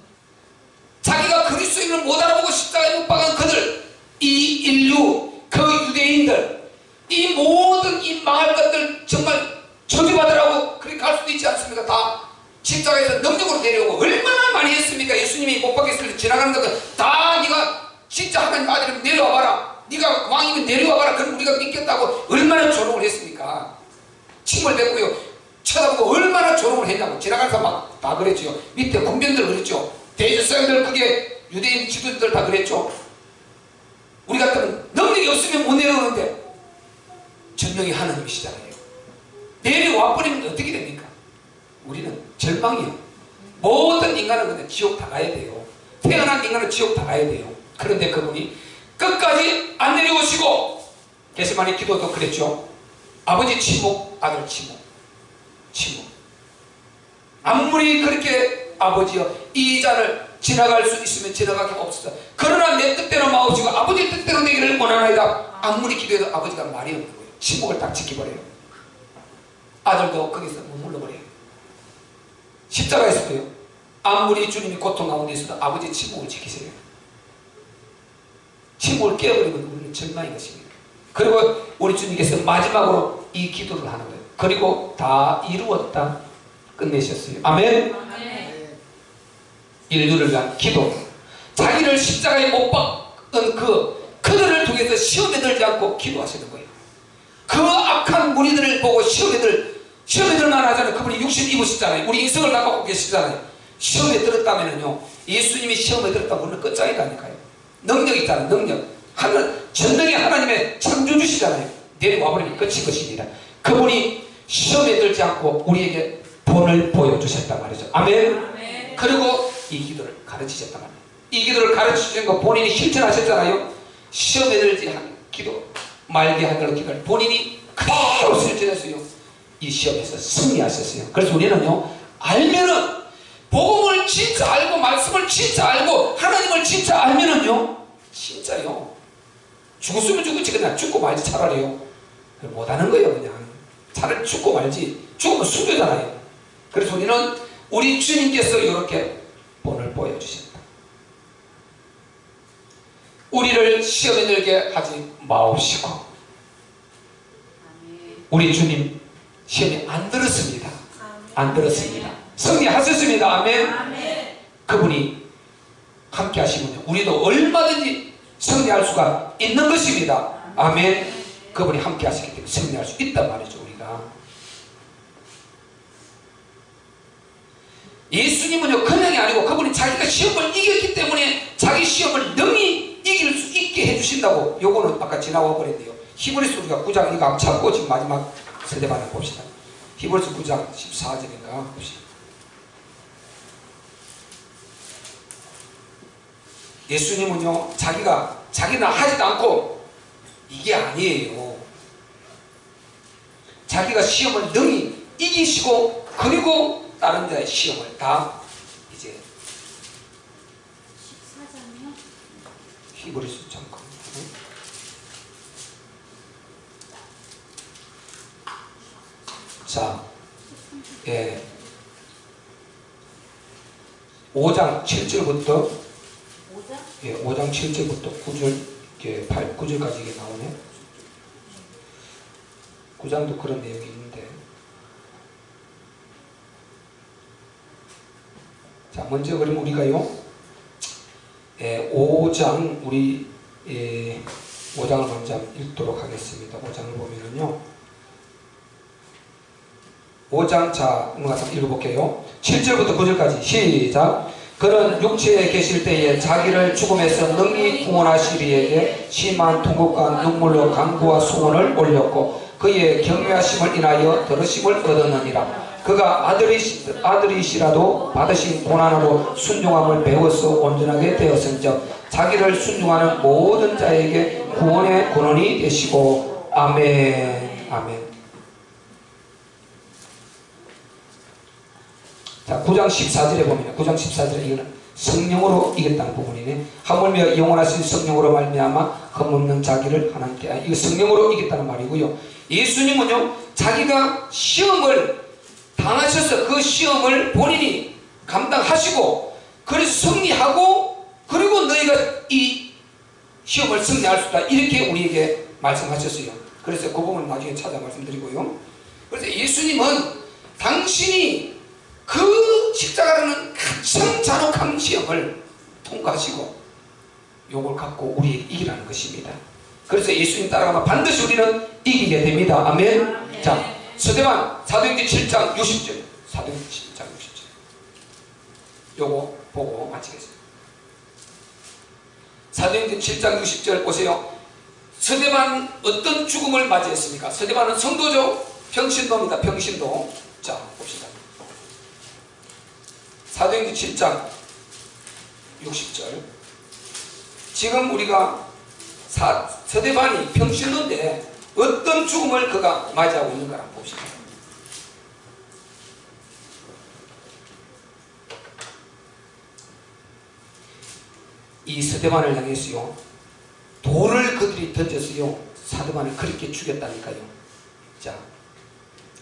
자기가 그리스도인을 못 알아보고 십자가에 못 박은 그들, 이 인류, 그 유대인들, 이 모든 이 망할 것들 정말 저주받으라고 그렇게 갈 수도 있지 않습니까? 다 십자가에서 능력으로 데려오고 얼마나 많이 했습니까? 예수님이 못 박혔을 때 지나가는 것들 다 네가 진짜 하나님 아들이면 내려와봐라, 네가 왕이면 내려와봐라, 그럼 우리가 믿겠다고 얼마나 조롱을 했습니까? 침을 뱉고요 쳐다보고 얼마나 조롱을 했냐고. 지나가는 사람 다 그랬죠. 밑에 군병들 그랬죠. 대제사장들, 그게 유대인 지도자들 다 그랬죠. 우리 같으면 능력이 없으면 못 내려오는데 전명이 하나님이시잖아요. 내려와 버리면 어떻게 됩니까? 우리는 절망이요. 모든 인간은 근데 지옥 다 가야 돼요. 태어난 인간은 지옥 다 가야 돼요. 그런데 그분이 끝까지 안 내려오시고, 게세마니 기도도 그랬죠. 아버지 침묵, 아들 침묵. 아무리 그렇게 아버지여 이 잔을 지나갈 수 있으면 지나가게 없어서 그러나 내 뜻대로 마옵시고 아버지 뜻대로 되기를 원하나이다. 아무리 기도해도 아버지가 말이 없는 거예요. 침묵을 딱 지켜버려요. 아들도 거기서 머물러 버려요. 십자가에서도요. 아무리 주님이 고통 가운데 있어도 아버지 침묵을 지키세요. 침묵을 깨버리면 우리는 절망인 것입니다. 그리고 우리 주님께서 마지막으로 이 기도를 하는 거예요. 그리고 다 이루었다 끝내셨어요. 아멘. 인류를 위한 기도. 자기를 십자가에 못 박은 그들을 통해서 시험에 들지 않고 기도하시는 거예요. 그 악한 무리들을 보고 시험에 들만 하잖아요. 그분이 육신 입으시잖아요. 우리 인성을 갖고 계시잖아요. 시험에 들었다면요, 예수님이 시험에 들었다면 우리는 끝장이라니까요. 능력 있잖아요. 능력. 전능의 하나님의 창조주시잖아요. 내려와버리면 끝인 것입니다. 그분이 시험에 들지 않고 우리에게 본을 보여주셨단 말이죠. 아멘. 그리고 이 기도를 가르치셨단 말이에요. 이 기도를 가르치신 거 본인이 실천하셨잖아요. 시험에 들지 않은 기도, 말게 하는 기도를 본인이 그대로 실천했어요. 이 시험에서 승리하셨어요. 그래서 우리는요, 알면은, 복음을 진짜 알고, 말씀을 진짜 알고, 하나님을 진짜 알면은요, 진짜요, 죽었으면 죽었지, 그냥 죽고 말지 차라리요. 못하는 거예요. 그냥 차라리 죽고 말지. 죽으면 순교잖아요. 그래서 우리는 우리 주님께서 이렇게 본을 보여주신다. 우리를 시험에 들게 하지 마옵시고, 우리 주님 시험에 안 들었습니다. 안 들었습니다. 승리하셨습니다. 아멘. 그분이 함께 하시면요, 우리도 얼마든지 승리할 수가 있는 것입니다. 아멘. 그분이 함께 하시기 때문에 승리할 수 있단 말이죠. 우리가 예수님은요, 그냥이 아니고 그분이 자기가 시험을 이겼기 때문에 자기 시험을 능히 이길 수 있게 해주신다고. 요거는 아까 지나와 버렸네요. 히브리서 우리가 9장 이거 잡고 지금 마지막 세대반을 봅시다. 히브리서 9장 14절인가 봅시다. 예수님은요, 자기는 하지도 않고, 이게 아니에요. 자기가 시험을 능히 이기시고, 그리고 다른 자의 시험을 다 이제 14장이요? 히브리서 잠깐. 자, 5장 7절부터 5장 7절부터 9절, 9절까지 이게 나오네. 9장도 그런 내용이 있는데. 자, 먼저 그럼 우리가요, 5장, 우리 5장을 먼저 읽도록 하겠습니다. 5장을 보면은요, 5장, 자, 한번 읽어볼게요. 7절부터 9절까지 시작. 그는 육체에 계실 때에 자기를 죽음에서 능히 구원하시리에게 심한 통곡과 눈물로 간구와 소원을 올렸고, 그의 경외하심을 인하여 들으심을 얻었느니라. 그가 아들이시라도 받으신 고난으로 순종함을 배워서 온전하게 되었은즉 자기를 순종하는 모든 자에게 구원의 근원이 되시고. 아멘. 아멘. 자, 9장 14절에 보면, 9장 14절에 이거는 성령으로 이겼다는 부분이네. 하물며 영원하신 성령으로 말미암아 흠없는 자기를 하나님께, 이거 성령으로 이겼다는 말이고요. 예수님은요, 자기가 시험을 당하셔서 그 시험을 본인이 감당하시고, 그래서 승리하고, 그리고 너희가 이 시험을 승리할 수 있다, 이렇게 우리에게 말씀하셨어요. 그래서 그 부분 나중에 찾아 말씀드리고요. 그래서 예수님은 당신이 그 십자가라는 가장 잔혹한 시험을 통과하시고 요걸 갖고 우리에게 이기라는 것입니다. 그래서 예수님 따라가면 반드시 우리는 이기게 됩니다. 아멘. 자, 서대반 사도행전 7장 60절, 사도행전 7장 60절 요거 보고 마치겠습니다. 사도행전 7장 60절 보세요. 서대반 어떤 죽음을 맞이했습니까? 서대반은 성도죠. 평신도입니다. 평신도. 자, 봅시다. 사도행전 7장 60절. 지금 우리가 서대반이 평신도인데 어떤 죽음을 그가 맞이하고 있는가 한번 봅시다. 이 서대반을 향해서요, 돌을 그들이 던졌어요. 서대반을 그렇게 죽였다니까요. 자,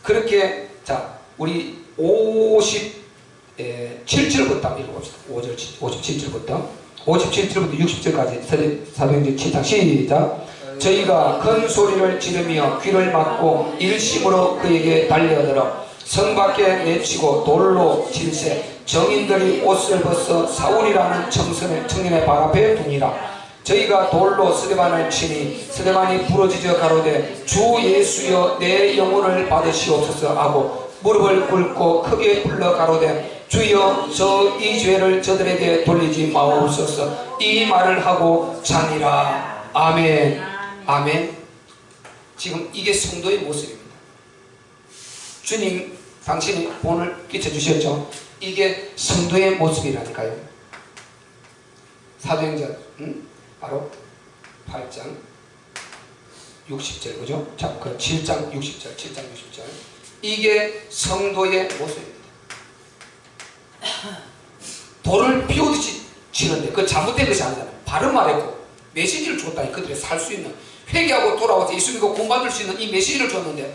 그렇게 자 우리 57절부터 한번 읽어봅시다. 57절부터 60절까지 사도행전 7장 시작. 저희가 큰 소리를 지르며 귀를 막고 일심으로 그에게 달려들어 성 밖에 내치고 돌로 질세 정인들이 옷을 벗어 사울이라는 청년의 발 앞에 두니라. 저희가 돌로 스데반을 치니 스데반이 부러지져 가로되 주 예수여 내 영혼을 받으시옵소서 하고 무릎을 꿇고 크게 불러 가로되 주여 이 죄를 저들에게 돌리지 마옵소서 이 말을 하고 자니라. 아멘. 아멘. 지금 이게 성도의 모습입니다. 주님 당신이 본을 끼쳐주셨죠. 이게 성도의 모습이라니까요. 사도행전 바로 8장 60절 그죠? 자, 그 7장 60절 이게 성도의 모습입니다. 돌을 피우듯이 치는데 그 잘못된 것이 아니잖아요. 바른 말했고 메시지를 줬다니 그들이 살 수 있는 회개하고 돌아와서 예수 믿고 구원받을 수 있는 이 메시지를 줬는데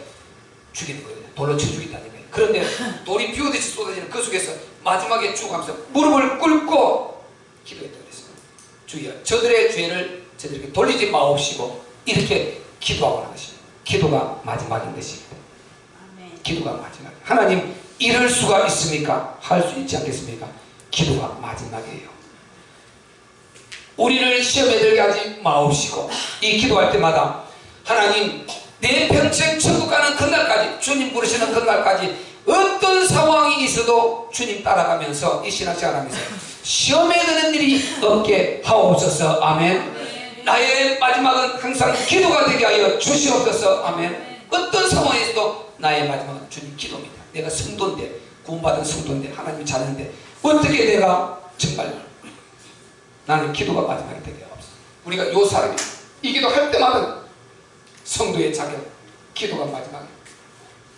죽이는 거예요. 돌로 쳐 죽인다는 거예요. 그런데 돌이 피우듯이 쏟아지는 그 속에서 마지막에 죽어가면서 무릎을 꿇고 기도했다고 그랬어요. 주여 저들의 죄를 저들에게 돌리지 마옵시고 이렇게 기도하고 하는 것입니다. 기도가 마지막인 것입니다. 기도가 마지막. 하나님 이럴 수가 있습니까? 할 수 있지 않겠습니까? 기도가 마지막이에요. 우리를 시험에 들게 하지 마옵시고 이 기도할 때마다 하나님 내 평생 천국 가는 그날까지 주님 부르시는 그날까지 어떤 상황이 있어도 주님 따라가면서 이 신앙생활 하면서 시험에 드는 일이 없게 하옵소서. 아멘. 나의 마지막은 항상 기도가 되게 하여 주시옵소서. 아멘. 어떤 상황에서도 나의 마지막은 주님 기도입니다. 내가 성도인데 구원받은 성도인데 하나님이 자는데 어떻게 내가 정말 나는 기도가 마지막이 되게 없어. 우리가 요 사람이 이 기도 할 때마다 성도의 자격, 기도가 마지막이에요.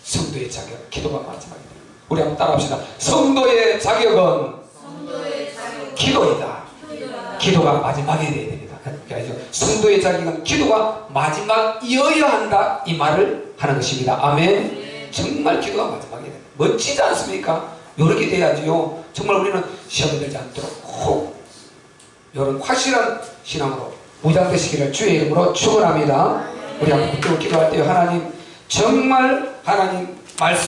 성도의 자격, 기도가 마지막이에요. 우리 한번 따라합시다. 성도의 자격은 기도이다. 기도가 마지막이 되어야 됩니다. 그래서 성도의 자격은 기도가 마지막이어야 한다 이 말을 하는 것입니다. 아멘. 정말 기도가 마지막이 됩니다. 멋지지 않습니까? 이렇게 돼야지요. 정말 우리는 시험에 들지 않도록 꼭 이런 확실한 신앙으로 무장되시기를 주의 이름으로 축원합니다. 우리 한번 기도할 때요. 하나님 정말 하나님 말씀